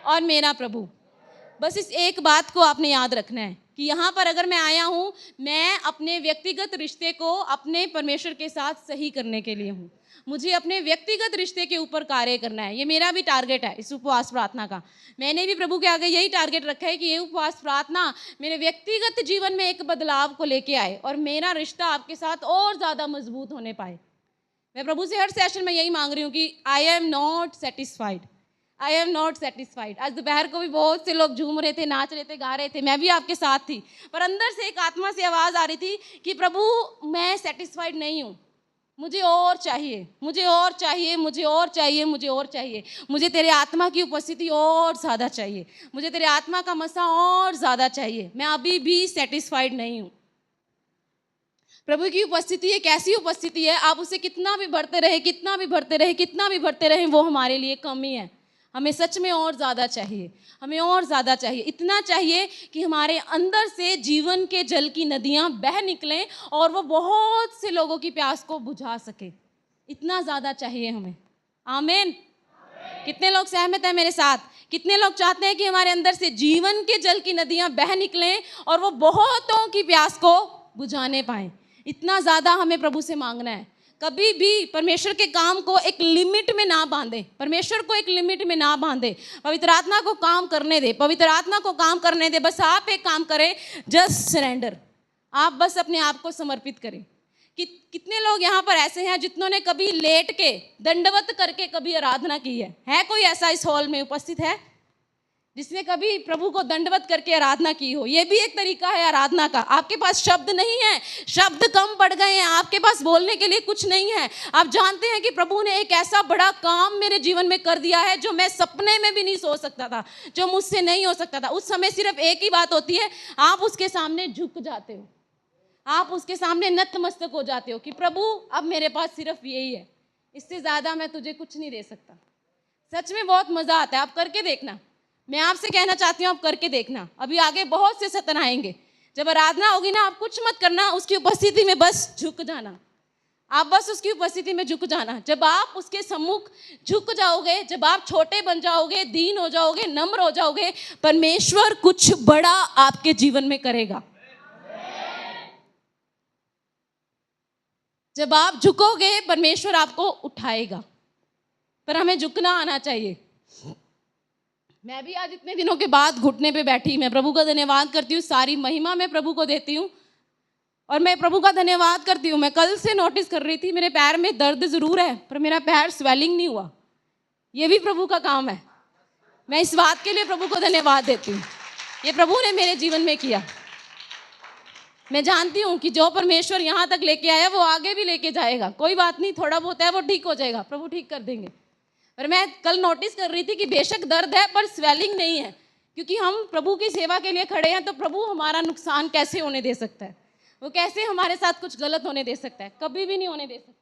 और मेरा प्रभु। बस इस एक बात को आपने याद रखना है कि यहाँ पर अगर मैं आया हूँ, मैं अपने व्यक्तिगत रिश्ते को अपने परमेश्वर के साथ सही करने के लिए हूँ। मुझे अपने व्यक्तिगत रिश्ते के ऊपर कार्य करना है। ये मेरा भी टारगेट है इस उपवास प्रार्थना का। मैंने भी प्रभु के आगे यही टारगेट रखा है कि ये उपवास प्रार्थना मेरे व्यक्तिगत जीवन में एक बदलाव को लेके आए और मेरा रिश्ता आपके साथ और ज़्यादा मजबूत होने पाए। मैं प्रभु से हर सेशन में यही मांग रही हूँ कि I am not satisfied, I am not satisfied. आज दोपहर को भी बहुत से लोग झूम रहे थे, नाच रहे थे, गा रहे थे, मैं भी आपके साथ थी, पर अंदर से एक आत्मा से आवाज़ आ रही थी कि प्रभु मैं सेटिस्फाइड नहीं हूँ, मुझे और चाहिए, मुझे और चाहिए, मुझे और चाहिए, मुझे और चाहिए। मुझे तेरे आत्मा की उपस्थिति और ज़्यादा चाहिए, मुझे तेरे आत्मा का मसा और ज़्यादा चाहिए। मैं अभी भी सेटिस्फाइड नहीं हूँ। प्रभु की उपस्थिति एक ऐसी उपस्थिति है, आप उसे कितना भी भरते रहे, कितना भी भरते रहे, कितना भी भरते रहे, वो हमारे लिए कमी है। हमें सच में और ज़्यादा चाहिए, हमें और ज़्यादा चाहिए। इतना चाहिए कि हमारे अंदर से जीवन के जल की नदियाँ बह निकलें और वो बहुत से लोगों की प्यास को बुझा सके। इतना ज़्यादा चाहिए हमें। आमीन। कितने लोग सहमत हैं मेरे साथ? कितने लोग चाहते हैं कि हमारे अंदर से जीवन के जल की नदियाँ बह निकलें और वो बहुतों की प्यास को बुझाने पाएँ? इतना ज़्यादा हमें प्रभु से मांगना है। कभी भी परमेश्वर के काम को एक लिमिट में ना बांधे, परमेश्वर को एक लिमिट में ना बांधे। पवित्र आत्मा को काम करने दे, पवित्र आत्मा को काम करने दे। बस आप एक काम करें, जस्ट सरेंडर। आप बस अपने आप को समर्पित करें। कितने लोग यहाँ पर ऐसे हैं जिन्होंने ने कभी लेट के दंडवत करके कभी आराधना की है कोई ऐसा इस हॉल में उपस्थित है जिसने कभी प्रभु को दंडवत करके आराधना की हो? ये भी एक तरीका है आराधना का। आपके पास शब्द नहीं है, शब्द कम पड़ गए हैं, आपके पास बोलने के लिए कुछ नहीं है। आप जानते हैं कि प्रभु ने एक ऐसा बड़ा काम मेरे जीवन में कर दिया है जो मैं सपने में भी नहीं सोच सकता था, जो मुझसे नहीं हो सकता था। उस समय सिर्फ एक ही बात होती है, आप उसके सामने झुक जाते हो, आप उसके सामने नतमस्तक हो जाते हो कि प्रभु अब मेरे पास सिर्फ यही है, इससे ज़्यादा मैं तुझे कुछ नहीं दे सकता। सच में बहुत मज़ा आता है, आप करके देखना। मैं आपसे कहना चाहती हूँ, आप करके देखना। अभी आगे बहुत से सत्र आएंगे, जब आराधना होगी ना, आप कुछ मत करना, उसकी उपस्थिति में बस झुक जाना। आप बस उसकी उपस्थिति में झुक जाना। जब आप उसके सम्मुख झुक जाओगे, जब आप छोटे बन जाओगे, दीन हो जाओगे, नम्र हो जाओगे, परमेश्वर कुछ बड़ा आपके जीवन में करेगा। जब आप झुकोगे, परमेश्वर आपको उठाएगा। पर हमें झुकना आना चाहिए। मैं भी आज इतने दिनों के बाद घुटने पे बैठी, मैं प्रभु का धन्यवाद करती हूँ। सारी महिमा मैं प्रभु को देती हूँ और मैं प्रभु का धन्यवाद करती हूँ। मैं कल से नोटिस कर रही थी, मेरे पैर में दर्द ज़रूर है पर मेरा पैर स्वेलिंग नहीं हुआ। ये भी प्रभु का काम है। मैं इस बात के लिए प्रभु को धन्यवाद देती हूँ। ये प्रभु ने मेरे जीवन में किया। मैं जानती हूँ कि जो परमेश्वर यहाँ तक लेके आया वो आगे भी लेके जाएगा। कोई बात नहीं, थोड़ा बहुत है वो ठीक हो जाएगा, प्रभु ठीक कर देंगे। पर मैं कल नोटिस कर रही थी कि बेशक दर्द है पर स्वेलिंग नहीं है, क्योंकि हम प्रभु की सेवा के लिए खड़े हैं। तो प्रभु हमारा नुकसान कैसे होने दे सकता है? वो कैसे हमारे साथ कुछ गलत होने दे सकता है? कभी भी नहीं होने दे सकता।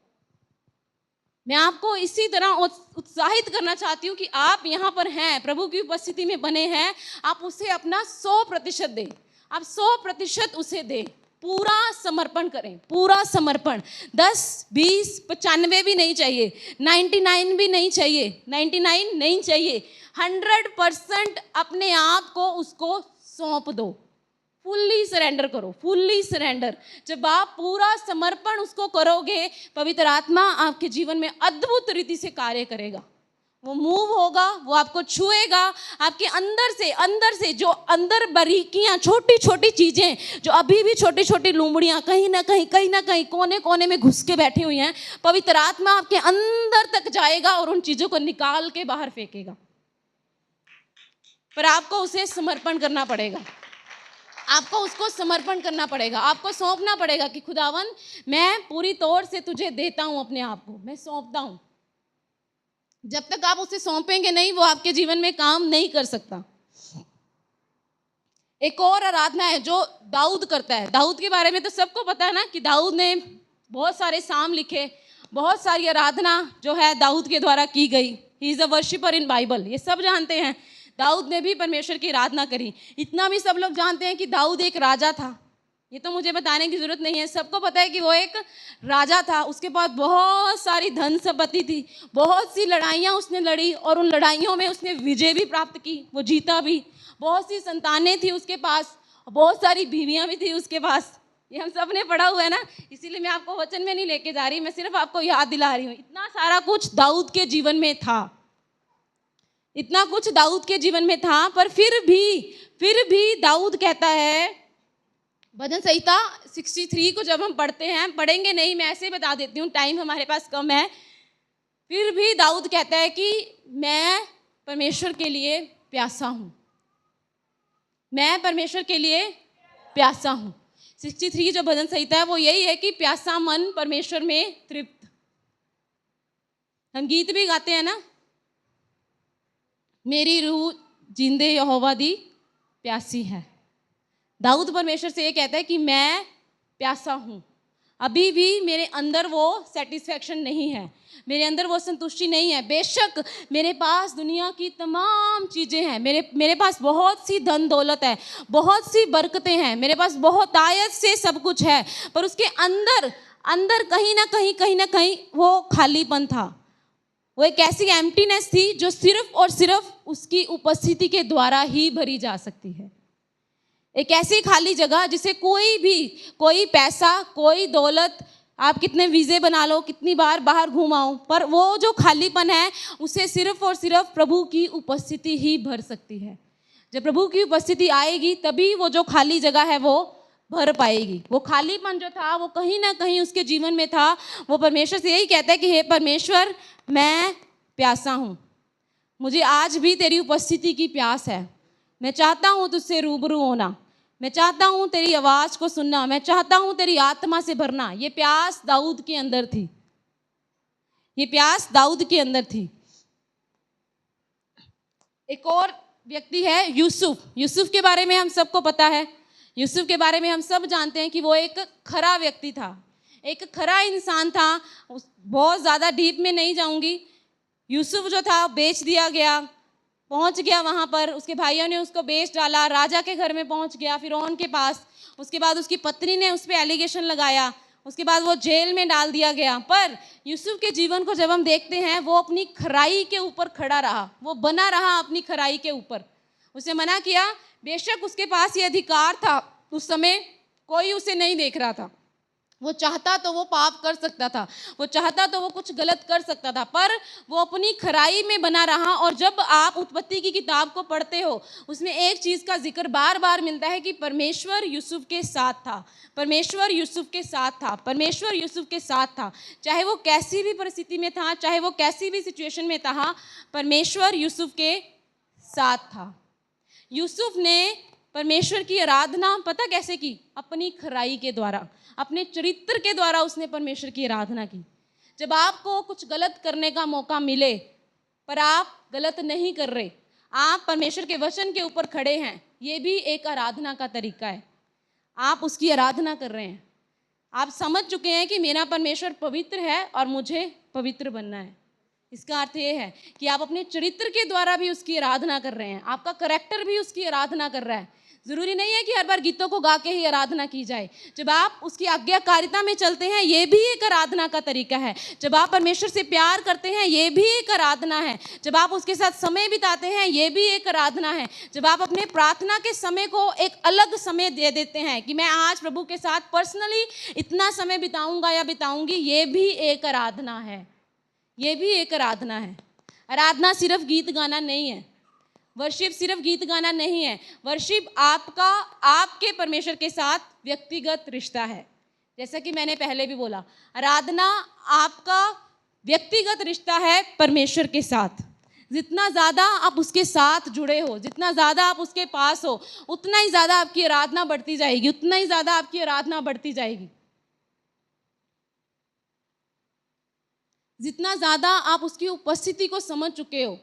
मैं आपको इसी तरह उत्साहित करना चाहती हूँ कि आप यहाँ पर हैं, प्रभु की उपस्थिति में बने हैं, आप उसे अपना 100% दें। आप 100% उसे दें, पूरा समर्पण करें, पूरा समर्पण। 10, 20, 95 भी नहीं चाहिए, 99 भी नहीं चाहिए, 99 नहीं चाहिए, 100% अपने आप को उसको सौंप दो। फुल्ली सरेंडर करो, फुल्ली सरेंडर। जब आप पूरा समर्पण उसको करोगे, पवित्र आत्मा आपके जीवन में अद्भुत रीति से कार्य करेगा। वो मूव होगा, वो आपको छुएगा। आपके अंदर से जो अंदर बारीकियां, छोटी छोटी चीज़ें, जो अभी भी छोटी छोटी लूमड़ियाँ कहीं ना कहीं कोने कोने में घुस के बैठी हुई हैं, पवित्र आत्मा आपके अंदर तक जाएगा और उन चीज़ों को निकाल के बाहर फेंकेगा। पर आपको उसे समर्पण करना पड़ेगा। आपको उसको समर्पण करना पड़ेगा, आपको सौंपना पड़ेगा कि खुदावन मैं पूरी तौर से तुझे देता हूं, अपने आप को मैं सौंपता हूं। जब तक आप उसे सौंपेंगे नहीं, वो आपके जीवन में काम नहीं कर सकता। एक और आराधना है जो दाऊद करता है। दाऊद के बारे में तो सबको पता है ना कि दाऊद ने बहुत सारे साम लिखे, बहुत सारी आराधना जो है दाऊद के द्वारा की गई। He is a worshipper in Bible, ये सब जानते हैं। दाऊद ने भी परमेश्वर की आराधना करी। इतना भी सब लोग जानते हैं कि दाऊद एक राजा था, ये तो मुझे बताने की जरूरत नहीं है, सबको पता है कि वो एक राजा था। उसके पास बहुत सारी धन संपत्ति थी, बहुत सी लड़ाइयाँ उसने लड़ी और उन लड़ाइयों में उसने विजय भी प्राप्त की, वो जीता भी। बहुत सी संतानें थी उसके पास, बहुत सारी बीवियां भी थी उसके पास। ये हम सब ने पढ़ा हुआ है ना, इसीलिए मैं आपको वचन में नहीं लेके जा रही, मैं सिर्फ आपको याद दिला रही हूँ। इतना सारा कुछ दाऊद के जीवन में था, इतना कुछ दाऊद के जीवन में था। पर फिर भी दाऊद कहता है, भजन संहिता 63 को जब हम पढ़ते हैं, पढ़ेंगे नहीं, मैं ऐसे ही बता देती हूँ, टाइम हमारे पास कम है। फिर भी दाऊद कहता है कि मैं परमेश्वर के लिए प्यासा हूँ, मैं परमेश्वर के लिए प्यासा हूँ। 63 जो भजन संहिता है वो यही है कि प्यासा मन परमेश्वर में तृप्त। हम गीत भी गाते हैं ना, मेरी रूह जिंदे यहोवा दी प्यासी है। दाऊद परमेश्वर से ये कहता है कि मैं प्यासा हूँ, अभी भी मेरे अंदर वो सेटिस्फैक्शन नहीं है, मेरे अंदर वो संतुष्टि नहीं है। बेशक मेरे पास दुनिया की तमाम चीज़ें हैं, मेरे पास बहुत सी धन दौलत है, बहुत सी बरकतें हैं, मेरे पास बहुत आयत से सब कुछ है, पर उसके अंदर कहीं ना कहीं वो खालीपन था। वो एक ऐसी एम्प्टीनेस थी जो सिर्फ और सिर्फ उसकी उपस्थिति के द्वारा ही भरी जा सकती है। एक ऐसी खाली जगह जिसे कोई पैसा, कोई दौलत, आप कितने वीज़े बना लो, कितनी बार बाहर घुमाओ, पर वो जो खालीपन है उसे सिर्फ और सिर्फ प्रभु की उपस्थिति ही भर सकती है। जब प्रभु की उपस्थिति आएगी तभी वो जो खाली जगह है वो भर पाएगी। वो खालीपन जो था वो कहीं ना कहीं उसके जीवन में था। वो परमेश्वर से यही कहता है कि हे परमेश्वर, मैं प्यासा हूँ, मुझे आज भी तेरी उपस्थिति की प्यास है। मैं चाहता हूँ तुझसे रूबरू होना, मैं चाहता हूँ तेरी आवाज़ को सुनना, मैं चाहता हूँ तेरी आत्मा से भरना। ये प्यास दाऊद के अंदर थी, ये प्यास दाऊद के अंदर थी। एक और व्यक्ति है यूसुफ। यूसुफ के बारे में हम सबको पता है, यूसुफ के बारे में हम सब जानते हैं कि वो एक खरा व्यक्ति था, एक खरा इंसान था। बहुत ज़्यादा डीप में नहीं जाऊंगी। यूसुफ जो था बेच दिया गया, पहुंच गया वहाँ पर, उसके भाइयों ने उसको बेच डाला, राजा के घर में पहुंच गया फिरौन के पास। उसके बाद उसकी पत्नी ने उस पर एलिगेशन लगाया, उसके बाद वो जेल में डाल दिया गया। पर यूसुफ के जीवन को जब हम देखते हैं, वो अपनी खराई के ऊपर खड़ा रहा, वो बना रहा अपनी खराई के ऊपर। उसे मना किया, बेशक उसके पास ये अधिकार था, उस समय कोई उसे नहीं देख रहा था, वो चाहता तो वो पाप कर सकता था, वो चाहता तो वो कुछ गलत कर सकता था, पर वो अपनी खराई में बना रहा। और जब आप उत्पत्ति की किताब को पढ़ते हो, उसमें एक चीज़ का जिक्र बार बार मिलता है कि परमेश्वर यूसुफ के साथ था, परमेश्वर यूसुफ के साथ था, परमेश्वर यूसुफ के साथ था। चाहे वो कैसी भी परिस्थिति में था, चाहे वो कैसी भी सिचुएशन में था, परमेश्वर यूसुफ के साथ था। यूसुफ ने परमेश्वर की आराधना पता कैसे की? अपनी खराई के द्वारा, अपने चरित्र के द्वारा उसने परमेश्वर की आराधना की। जब आपको कुछ गलत करने का मौका मिले पर आप गलत नहीं कर रहे, आप परमेश्वर के वचन के ऊपर खड़े हैं, ये भी एक आराधना का तरीका है। आप उसकी आराधना कर रहे हैं, आप समझ चुके हैं कि मेरा परमेश्वर पवित्र है और मुझे पवित्र बनना है। इसका अर्थ ये है कि आप अपने चरित्र के द्वारा भी उसकी आराधना कर रहे हैं, आपका करैक्टर भी उसकी आराधना कर रहा है। ज़रूरी नहीं है कि हर बार गीतों को गा के ही आराधना की जाए। जब आप उसकी आज्ञाकारिता में चलते हैं, ये भी एक आराधना का तरीका है। जब आप परमेश्वर से प्यार करते हैं, ये भी एक आराधना है। जब आप उसके साथ समय बिताते हैं, ये भी एक आराधना है। जब आप अपने प्रार्थना के समय को एक अलग समय दे देते हैं कि मैं आज प्रभु के साथ पर्सनली इतना समय बिताऊंगा या बिताऊंगी, ये भी एक आराधना है, ये भी एक आराधना है। आराधना सिर्फ गीत गाना नहीं है, वर्शिप सिर्फ गीत गाना नहीं है। वर्शिप आपके परमेश्वर के साथ व्यक्तिगत रिश्ता है। जैसा कि मैंने पहले भी बोला, आराधना आपका व्यक्तिगत रिश्ता है परमेश्वर के साथ। जितना ज़्यादा आप उसके साथ जुड़े हो, जितना ज़्यादा आप उसके पास हो, उतना ही ज़्यादा आपकी आराधना बढ़ती जाएगी, उतना ही ज़्यादा आपकी आराधना बढ़ती जाएगी। जितना ज़्यादा आप उसकी उपस्थिति को समझ चुके हो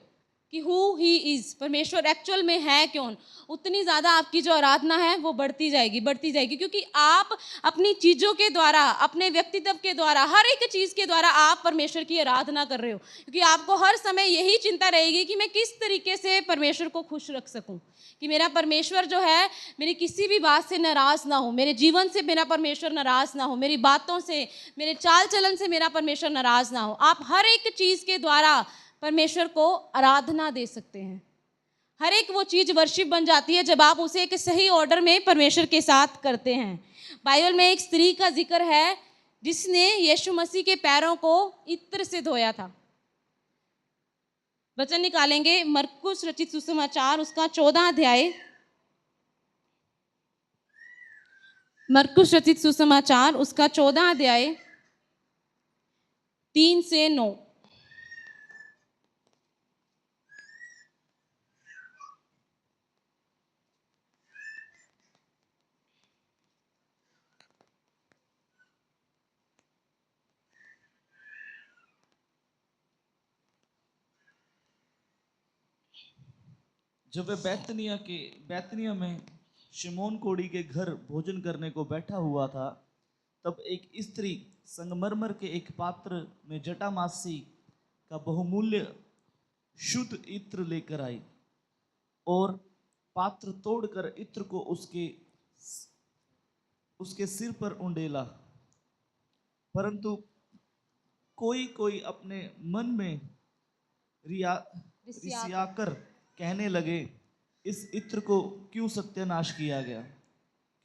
कि हु ही इज़, परमेश्वर एक्चुअल में है कौन, उतनी ज़्यादा आपकी जो आराधना है वो बढ़ती जाएगी, क्योंकि आप अपनी चीज़ों के द्वारा, अपने व्यक्तित्व के द्वारा, हर एक चीज़ के द्वारा आप परमेश्वर की आराधना कर रहे हो, क्योंकि आपको हर समय यही चिंता रहेगी कि मैं किस तरीके से परमेश्वर को खुश रख सकूं, कि मेरा परमेश्वर जो है मेरी किसी भी बात से नाराज़ ना हो, मेरे जीवन से मेरा परमेश्वर नाराज़ ना हो, मेरी बातों से, मेरे चाल चलन से मेरा परमेश्वर नाराज़ ना हो। आप हर एक चीज़ के द्वारा परमेश्वर को आराधना दे सकते हैं। हर एक वो चीज़ वर्शिप बन जाती है जब आप उसे एक सही ऑर्डर में परमेश्वर के साथ करते हैं। बाइबल में एक स्त्री का जिक्र है जिसने यीशु मसीह के पैरों को इत्र से धोया था। वचन निकालेंगे मरकुस रचित सुसमाचार उसका 14 अध्याय, मरकुस रचित सुसमाचार उसका 14 अध्याय 3 से 9। जब वे बैतनिया में शिमोन कोढ़ी के घर भोजन करने को बैठा हुआ था, तब एक स्त्री संगमरमर के एक पात्र में जटामासी का बहुमूल्य शुद्ध इत्र लेकर आई और पात्र तोड़कर इत्र को उसके सिर पर उंडेला। परंतु कोई कोई अपने मन में रिसियाकर कहने लगे, इस इत्र को क्यों सत्यानाश किया गया,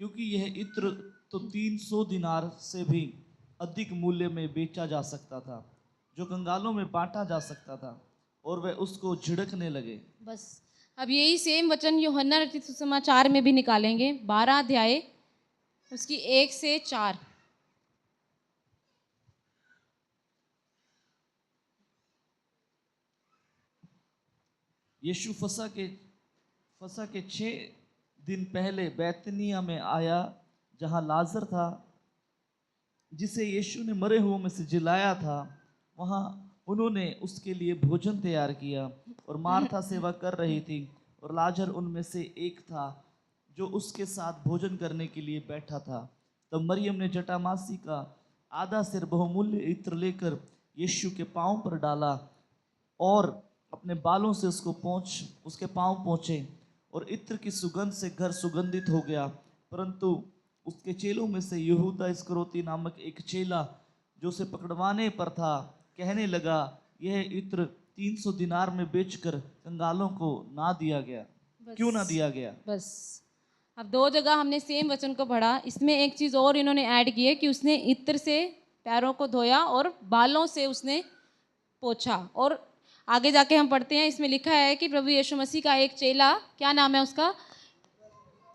क्योंकि यह इत्र तो 300 दिनार से भी अधिक मूल्य में बेचा जा सकता था, जो कंगालों में बांटा जा सकता था। और वे उसको झिड़कने लगे। बस अब यही सेम वचन यूहन्ना रचित सुसमाचार में भी निकालेंगे, 12 अध्याय उसकी 1 से 4। यीशु फसह के 6 दिन पहले बैतनिया में आया, जहाँ लाजर था जिसे यीशु ने मरे हुओं में से जिलाया था। वहाँ उन्होंने उसके लिए भोजन तैयार किया और मार्था सेवा कर रही थी और लाजर उनमें से एक था जो उसके साथ भोजन करने के लिए बैठा था। तब मरियम ने जटामासी का आधा सिर बहुमूल्य इत्र लेकर यीशु के पांव पर डाला और अपने बालों से उसके पांव पोंछे, और इत्र की सुगंध से घर सुगंधित हो गया। परंतु उसके चेलों में से यहूदा इस्करियोती नामक एक चेला जो उसे पकड़वाने पर था, कहने लगा, यह इत्र 300 दिनार में बेचकर कंगालों को ना दिया गया, क्यों ना दिया गया। बस अब 2 जगह हमने सेम वचन को पढ़ा। इसमें एक चीज़ और इन्होंने ऐड की है कि उसने इत्र से पैरों को धोया और बालों से उसने पोंछा। और आगे जाके हम पढ़ते हैं, इसमें लिखा है कि प्रभु यीशु मसीह का एक चेला, क्या नाम है उसका,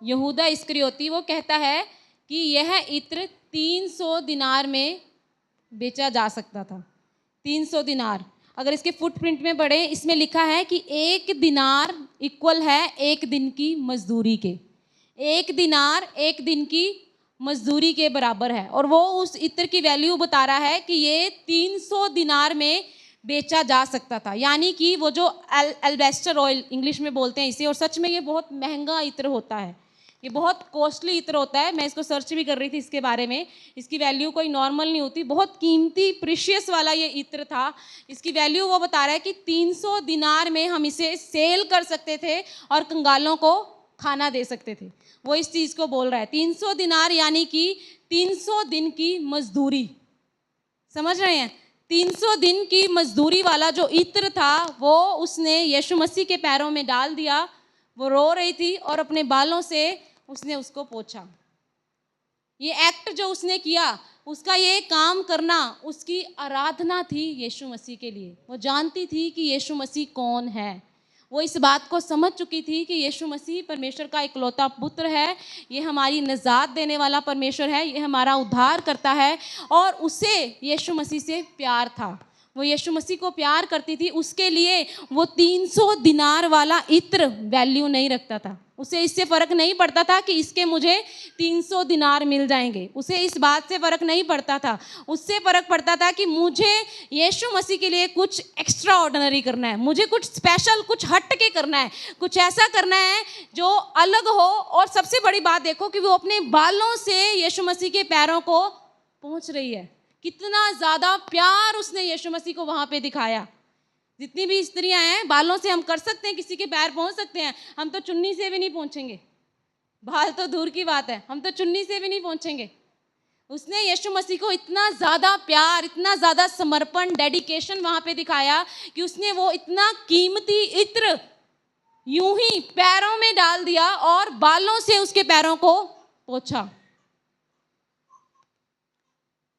यहूदा इस्करियोती, वो कहता है कि यह इत्र 300 दिनार में बेचा जा सकता था। 300 दिनार, अगर इसके फुटप्रिंट में पढ़े, इसमें लिखा है कि 1 दिनार इक्वल है 1 दिन की मजदूरी के। 1 दिनार 1 दिन की मजदूरी के बराबर है। और वो उस इत्र की वैल्यू बता रहा है कि ये 300 दिनार में बेचा जा सकता था, यानी कि वो जो एल्बेस्टर ऑयल इंग्लिश में बोलते हैं इसे, और सच में ये बहुत महंगा इत्र होता है, ये बहुत कॉस्टली इत्र होता है। मैं इसको सर्च भी कर रही थी इसके बारे में, इसकी वैल्यू कोई नॉर्मल नहीं होती, बहुत कीमती प्रीशियस वाला ये इत्र था। इसकी वैल्यू वो बता रहा है कि 300 दिनार में हम इसे सेल कर सकते थे और कंगालों को खाना दे सकते थे। वो इस चीज़ को बोल रहा है, 300 दिनार यानी कि 300 दिन की मजदूरी, समझ रहे हैं। 300 दिन की मजदूरी वाला जो इत्र था वो उसने यीशु मसीह के पैरों में डाल दिया। वो रो रही थी और अपने बालों से उसने उसको पोंछा। ये एक्ट जो उसने किया, उसका ये काम करना उसकी आराधना थी यीशु मसीह के लिए। वो जानती थी कि यीशु मसीह कौन है, वो इस बात को समझ चुकी थी कि यीशु मसीह परमेश्वर का इकलौता पुत्र है, ये हमारी निजात देने वाला परमेश्वर है, ये हमारा उद्धार करता है, और उसे यीशु मसीह से प्यार था। वो यीशु मसीह को प्यार करती थी, उसके लिए वो 300 दिनार वाला इत्र वैल्यू नहीं रखता था। उसे इससे फ़र्क नहीं पड़ता था कि इसके मुझे 300 दिनार मिल जाएंगे, उसे इस बात से फ़र्क नहीं पड़ता था। उससे फ़र्क पड़ता था कि मुझे यीशु मसीह के लिए कुछ एक्स्ट्रा ऑर्डिनरी करना है, मुझे कुछ स्पेशल, कुछ हट के करना है, कुछ ऐसा करना है जो अलग हो। और सबसे बड़ी बात देखो कि वो अपने बालों से यीशु मसीह के पैरों को पहुँच रही है। कितना ज़्यादा प्यार उसने यीशु मसीह को वहाँ पे दिखाया। जितनी भी स्त्रियां हैं, बालों से हम कर सकते हैं, किसी के पैर पहुंच सकते हैं, हम तो चुन्नी से भी नहीं पहुंचेंगे। बाल तो दूर की बात है, हम तो चुन्नी से भी नहीं पहुंचेंगे। उसने यीशु मसीह को इतना ज़्यादा प्यार, इतना ज़्यादा समर्पण, डेडिकेशन वहाँ पे दिखाया कि उसने वो इतना कीमती इत्र यूं ही पैरों में डाल दिया और बालों से उसके पैरों को पोंछा,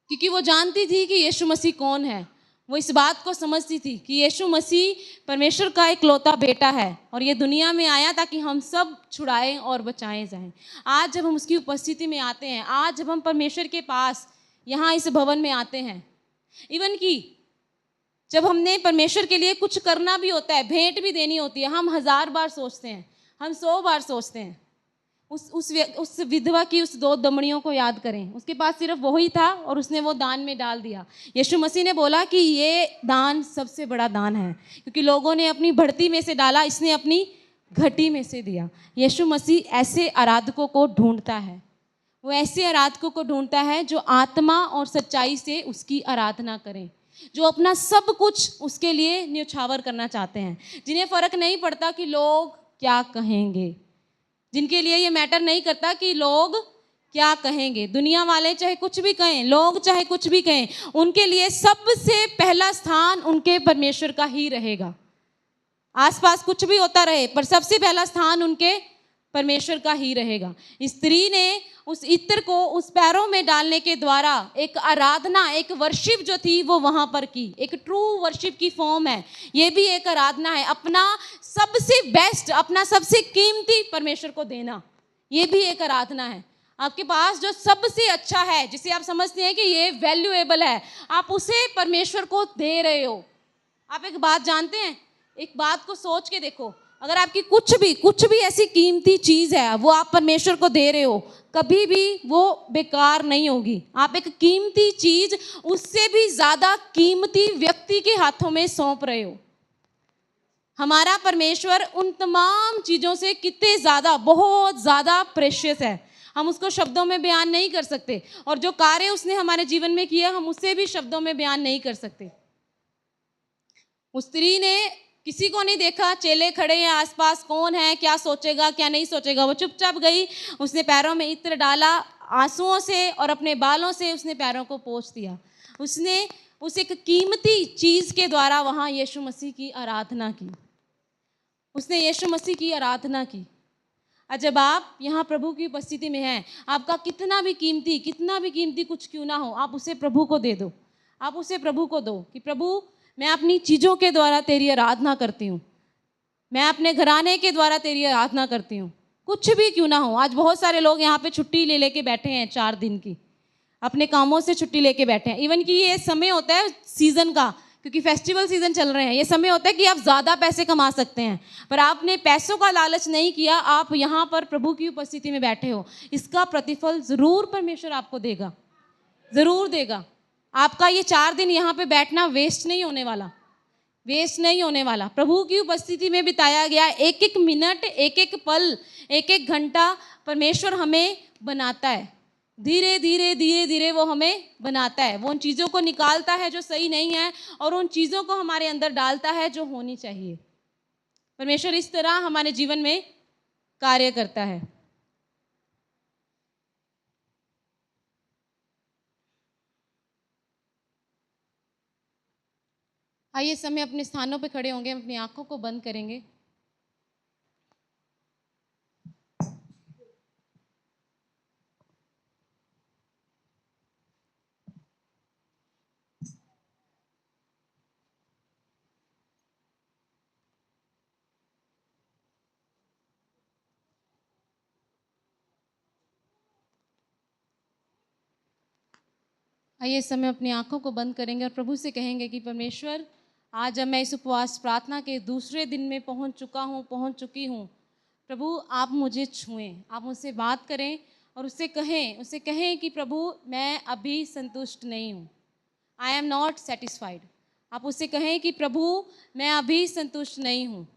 क्योंकि वो जानती थी कि यीशु मसीह कौन है। वो इस बात को समझती थी कि यीशु मसीह परमेश्वर का इकलौता बेटा है और ये दुनिया में आया ताकि हम सब छुड़ाएं और बचाए जाएं। आज जब हम उसकी उपस्थिति में आते हैं, आज जब हम परमेश्वर के पास यहाँ इस भवन में आते हैं, इवन कि जब हमने परमेश्वर के लिए कुछ करना भी होता है, भेंट भी देनी होती है, हम 1000 बार सोचते हैं, हम 100 बार सोचते हैं। उस विधवा की उस 2 दमड़ियों को याद करें, उसके पास सिर्फ वही था और उसने वो दान में डाल दिया। यीशु मसीह ने बोला कि ये दान सबसे बड़ा दान है, क्योंकि लोगों ने अपनी बढ़ती में से डाला, इसने अपनी घटी में से दिया। यीशु मसीह ऐसे आराधकों को ढूंढता है, वो ऐसे आराधकों को ढूंढता है जो आत्मा और सच्चाई से उसकी आराधना करें, जो अपना सब कुछ उसके लिए न्यौछावर करना चाहते हैं, जिन्हें फ़र्क नहीं पड़ता कि लोग क्या कहेंगे, जिनके लिए ये मैटर नहीं करता कि लोग क्या कहेंगे। दुनिया वाले चाहे कुछ भी कहें, लोग चाहे कुछ भी कहें, उनके लिए सबसे पहला स्थान उनके परमेश्वर का ही रहेगा। आसपास कुछ भी होता रहे, पर सबसे पहला स्थान उनके परमेश्वर का ही रहेगा। स्त्री ने उस इत्र को उस पैरों में डालने के द्वारा एक आराधना, एक वर्शिप जो थी वो वहाँ पर की, एक ट्रू वर्शिप की फॉर्म है। ये भी एक आराधना है, अपना सबसे बेस्ट, अपना सबसे कीमती परमेश्वर को देना, ये भी एक आराधना है। आपके पास जो सबसे अच्छा है, जिसे आप समझते हैं कि ये वैल्यूएबल है, आप उसे परमेश्वर को दे रहे हो। आप एक बात जानते हैं, एक बात को सोच के देखो, अगर आपकी कुछ भी ऐसी कीमती चीज़ है वो आप परमेश्वर को दे रहे हो, कभी भी वो बेकार नहीं होगी। आप एक कीमती चीज़ उससे भी ज़्यादा कीमती व्यक्ति के हाथों में सौंप रहे हो। हमारा परमेश्वर उन तमाम चीज़ों से कितने ज़्यादा, बहुत ज़्यादा प्रेशियस है, हम उसको शब्दों में बयान नहीं कर सकते। और जो कार्य उसने हमारे जीवन में किया, हम उसे भी शब्दों में बयान नहीं कर सकते। उस स्त्री ने किसी को नहीं देखा, चेले खड़े हैं आसपास, कौन है, क्या सोचेगा, क्या नहीं सोचेगा, वो चुपचाप गई, उसने पैरों में इत्र डाला, आंसुओं से और अपने बालों से उसने पैरों को पोंछ दिया। उसने उस एक कीमती चीज़ के द्वारा वहाँ यीशु मसीह की आराधना की, उसने यीशु मसीह की आराधना की। और जब आप यहाँ प्रभु की उपस्थिति में हैं, आपका कितना भी कीमती कुछ क्यों ना हो, आप उसे प्रभु को दे दो। आप उसे प्रभु को दो कि प्रभु, मैं अपनी चीज़ों के द्वारा तेरी आराधना करती हूँ, मैं अपने घराने के द्वारा तेरी आराधना करती हूँ, कुछ भी क्यों ना हो। आज बहुत सारे लोग यहाँ पे छुट्टी ले लेके बैठे हैं, 4 दिन की, अपने कामों से छुट्टी लेके बैठे हैं। इवन कि ये समय होता है सीज़न का, क्योंकि फेस्टिवल सीज़न चल रहे हैं, ये समय होता है कि आप ज़्यादा पैसे कमा सकते हैं, पर आपने पैसों का लालच नहीं किया, आप यहाँ पर प्रभु की उपस्थिति में बैठे हो, इसका प्रतिफल ज़रूर परमेश्वर आपको देगा, ज़रूर देगा। आपका ये 4 दिन यहाँ पे बैठना वेस्ट नहीं होने वाला, वेस्ट नहीं होने वाला। प्रभु की उपस्थिति में बिताया गया एक एक मिनट, एक एक पल, एक एक घंटा परमेश्वर हमें बनाता है, धीरे धीरे धीरे धीरे वो हमें बनाता है। वो उन चीज़ों को निकालता है जो सही नहीं है और उन चीज़ों को हमारे अंदर डालता है जो होनी चाहिए। परमेश्वर इस तरह हमारे जीवन में कार्य करता है। आइए समय अपने स्थानों पे खड़े होंगे, अपनी आंखों को बंद करेंगे। आइए इस समय अपनी आंखों को बंद करेंगे और प्रभु से कहेंगे कि परमेश्वर, आज जब मैं इस उपवास प्रार्थना के दूसरे दिन में पहुंच चुकी हूँ, प्रभु आप मुझे छुएं, आप मुझसे बात करें और उससे कहें कि प्रभु मैं अभी संतुष्ट नहीं हूँ, आई एम नॉट सेटिस्फाइड। आप उससे कहें कि प्रभु मैं अभी संतुष्ट नहीं हूँ,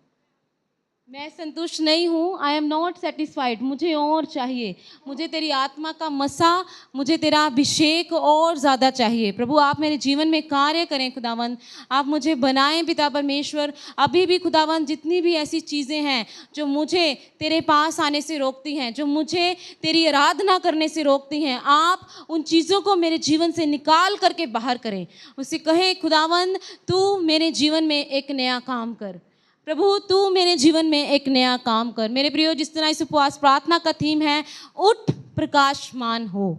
मैं संतुष्ट नहीं हूँ, आई एम नॉट सेटिस्फाइड, मुझे और चाहिए, मुझे तेरी आत्मा का मसा, मुझे तेरा अभिषेक और ज़्यादा चाहिए। प्रभु आप मेरे जीवन में कार्य करें खुदावन, आप मुझे बनाएं पिता परमेश्वर। अभी भी खुदावन जितनी भी ऐसी चीज़ें हैं जो मुझे तेरे पास आने से रोकती हैं, जो मुझे तेरी आराधना करने से रोकती हैं, आप उन चीज़ों को मेरे जीवन से निकाल करके बाहर करें। उससे कहें खुदावन तू मेरे जीवन में एक नया काम कर, प्रभु तू मेरे जीवन में एक नया काम कर। मेरे प्रियो, जिस तरह इस उपवास प्रार्थना का थीम है उठ प्रकाशमान हो,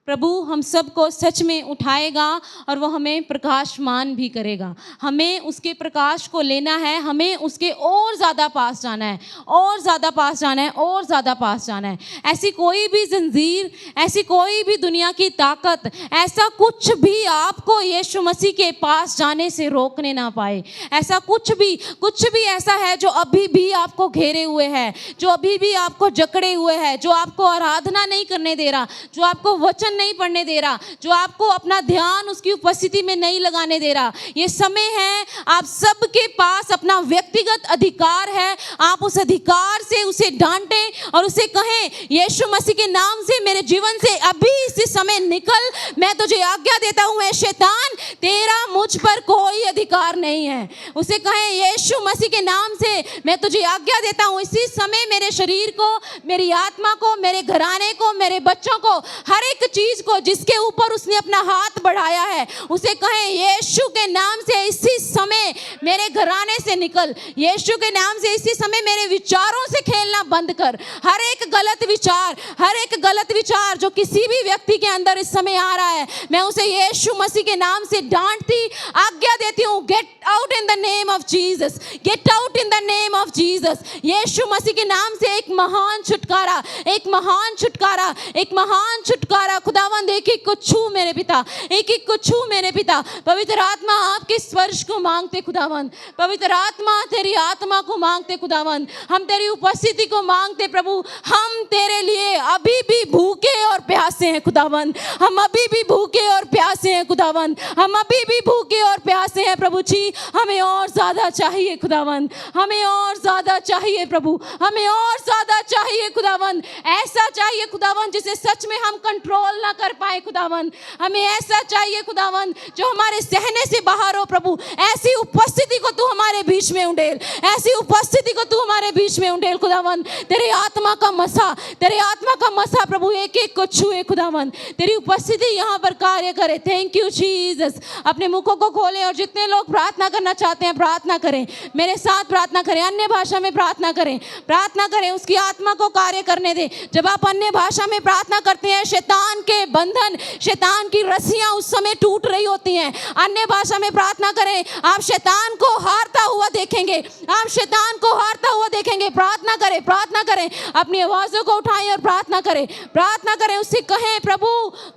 प्रभु हम सबको सच में उठाएगा और वो हमें प्रकाशमान भी करेगा। हमें उसके प्रकाश को लेना है, हमें उसके और ज़्यादा पास जाना है, और ज़्यादा पास जाना है, और ज़्यादा पास जाना है। ऐसी कोई भी जंजीर, ऐसी कोई भी दुनिया की ताकत, ऐसा कुछ भी आपको यीशु मसीह के पास जाने से रोकने ना पाए। ऐसा कुछ भी ऐसा है जो अभी भी आपको घेरे हुए है, जो अभी भी आपको जकड़े हुए है, जो आपको आराधना नहीं करने दे रहा, जो आपको वचन नहीं पढ़ने दे रहा, जो आपको अपना ध्यान उसकी उपस्थिति में नहीं लगाने दे रहा। ये समय है, आप सबके पास अपना व्यक्तिगत अधिकार है, आप उस अधिकार से उसे डांटें और उसे कहें यीशु मसीह के नाम से मेरे जीवन से अभी इसी समय निकल, मैं तुझे आज्ञा देता हूं ऐ शैतान, तेरा मुझ पर कोई अधिकार नहीं है। उसे कहें यीशु मसीह के नाम से मैं तुझे आज्ञा देता हूं इसी समय मेरे शरीर को, मेरी आत्मा को, मेरे घराने को, मेरे बच्चों को, हर एक चीज को जिसके ऊपर उसने अपना हाथ बढ़ाया है, उसे कहें यीशु के नाम से इसी समय मेरे घराने से निकल, यीशु के नाम से इसी समय मेरे विचारों से खेलना बंद कर। हर एक गलत विचार जो किसी भी व्यक्ति के अंदर इस समय आ रहा है, मैं उसे यीशु मसीह के नाम से डांटती आज्ञा देती हूँ, get out in the name of Jesus, get out in the name of Jesus. यीशु मसीह के नाम से एक महान छुटकारा, एक महान छुटकारा, एक महान छुटकारा। खुदावंद एक एक को छू मेरे पिता, एक एक को छू मेरे पिता। पवित्र आत्मा आपके स्पर्श को मांगते खुदावंद, पवित्र आत्मा तेरी आत्मा को मांगते खुदावंद, हम तेरी उपस्थिति को मांगते प्रभु। हम तेरे लिए अभी भी भूखे और प्यासे हैं खुदावंद, हम अभी भी भूखे और प्यासे हैं खुदावंद, हम अभी भी भूखे और प्यासे हैं प्रभु जी। हमें और ज्यादा चाहिए खुदावंद, हमें और ज्यादा चाहिए प्रभु, हमें और ज्यादा चाहिए खुदावंद। ऐसा चाहिए खुदावंद जिसे सच में हम कंट्रोल ना कर पाए खुदावंद। हमें ऐसा चाहिए खुदावंद जो हमारे सहने से बाहर हो प्रभु। ऐसी उपस्थिति को तू हमारे बीच में उंडेल, ऐसी उपस्थिति को तू हमारे बीच में उंडेल खुदावंद। तेरे आत्मा का मसा, तेरे आत्मा का मसा प्रभु एक एक को छुए खुदावंद, तेरी उपस्थिति यहाँ पर कार्य करे। Thank you Jesus. अपने मुखों को खोलें और जितने लोग प्रार्थना करना चाहते हैं प्रार्थना करें, मेरे साथ प्रार्थना करें, अन्य भाषा में प्रार्थना करें, प्रार्थना करें, उसकी आत्मा को कार्य करने दें। जब आप अन्य भाषा में प्रार्थना करते हैं, शैतान के बंधन, शैतान की रस्सियां उस समय टूट रही होती हैं। अन्य भाषा में प्रार्थना करें, आप शैतान को हारता हुआ देखेंगे, आप शैतान को हारता हुआ देखेंगे। प्रार्थना करें, प्रार्थना करें, अपनी आवाज़ों को उठाएं और प्रार्थना करें, प्रार्थना करें। उससे कहें प्रभु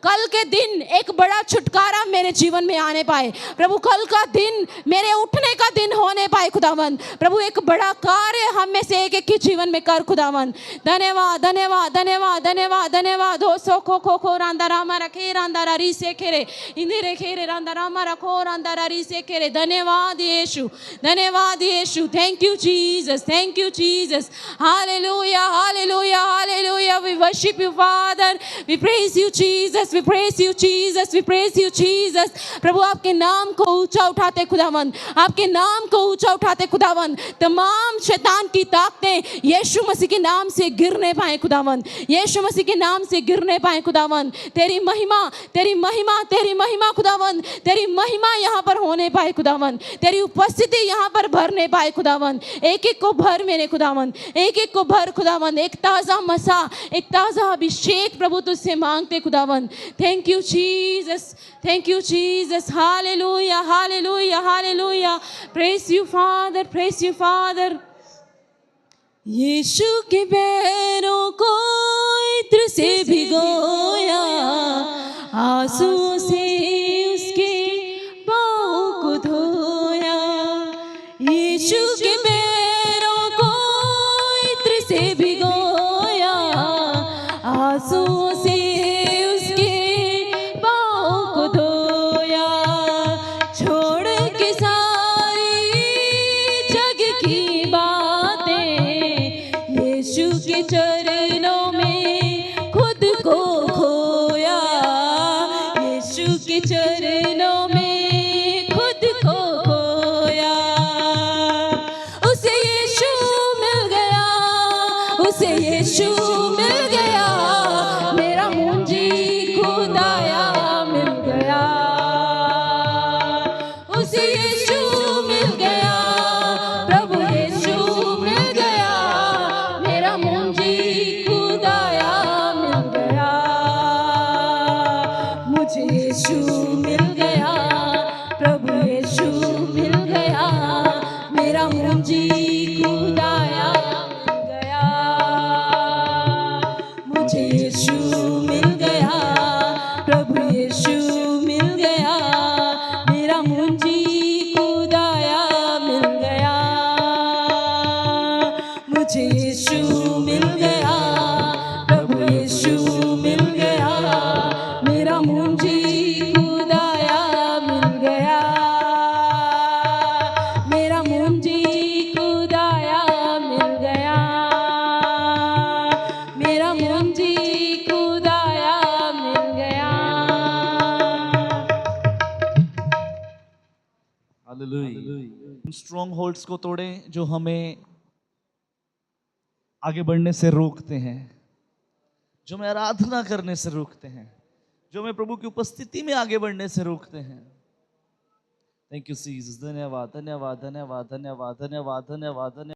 कल के दिन एक बड़ा छुटकारा मेरे जीवन में आने पाए प्रभु, कल का दिन मेरे उठने का दिन होने पाए खुदावंद। प्रभु एक बड़ा कार्य हम में से एक एक के जीवन में कर खुदावंद। धन्यवाद धन्यवाद धन्यवाद धन्यवाद धन्यवाद। हो सो खो खो खो रांदा रामा रखे रांदा री से खेरे इंदिरे खेरे रांदा रामा रखो रांदा री से खेरे। धन्यवाद यीशु, धन्यवाद यीशु। Thank you Jesus, thank you Jesus. हालेलुया हालेलुया हालेलुया। We worship you father, we praise you Jesus, we praise you Jesus, we praise you Jesus. प्रभु आपके नाम को ऊंचा उठाते खुदावंद, आपके नाम को ऊंचा उठाते खुदावंद। तमाम शैतान की ताकतें यीशु मसीह के नाम से गिरने पाए खुदावंद, यीशु मसीह के नाम से गिरने पाए खुदावंद। तेरी महिमा, तेरी महिमा, तेरी महिमा खुदावंद, तेरी महिमा यहाँ पर होने पाए खुदावंद, तेरी उपस्थिति यहाँ पर भरने पाए खुदावंद। एक एक को भर मेरे खुदावंद, एक एक को भर खुदावंद। एक ताज़ा मसा, एक ताज़ा अभिषेक प्रभु तुझसे मांगते खुदावंद। Thank you Jesus, thank you Jesus. हालेलुया हालेलुया हालेलुया। Praise you father, praise you father. यीशु के पैरों को इत्र से भिगोया, आंसुओं से यीशु के पैरों को इत्र से भिगोया, आंसुओं से उसके पाँव को धोया, छोड़ के सारी जग की बातें यीशु के चरणों में खुद को खोया, यीशु के चरणों में खुद को खोया। उसे यीशु मिल गया, उसे यीशु मिल गया, मेरा मुंजी खुदाया मिल गया। उसे यीशु मिल गया, प्रभु यीशु मिल गया, मेरा मुंजी खुदाया मिल गया। मुझे यीशु मिल गया, प्रभु यीशु मिल गया, मेरा मुंजी खुदाया मिल गया। मुझे यीशु मिल गया, प्रभु यीशु मिल गया, मेरा मुंजी खुदाया मिल गया। मुझे यीशु मिल गया, प्रभु यीशु मिल गया, मेरा मुंजी खुदाया मिल गया, मेरा मुंजी खुदाया मिल गया, मेरा मुंजी खुदाया मिल गया। हालेलुया। स्ट्रॉन्ग होल्ड्स को तोड़ें जो हमें आगे बढ़ने से रोकते हैं, जो हमें आराधना करने से रोकते हैं, जो हमें प्रभु की उपस्थिति में आगे बढ़ने से रोकते हैं। Thank you Jesus. धन्यवाद धन्यवाद धन्यवाद धन्यवाद धन्यवाद धन्यवाद धन्यवाद।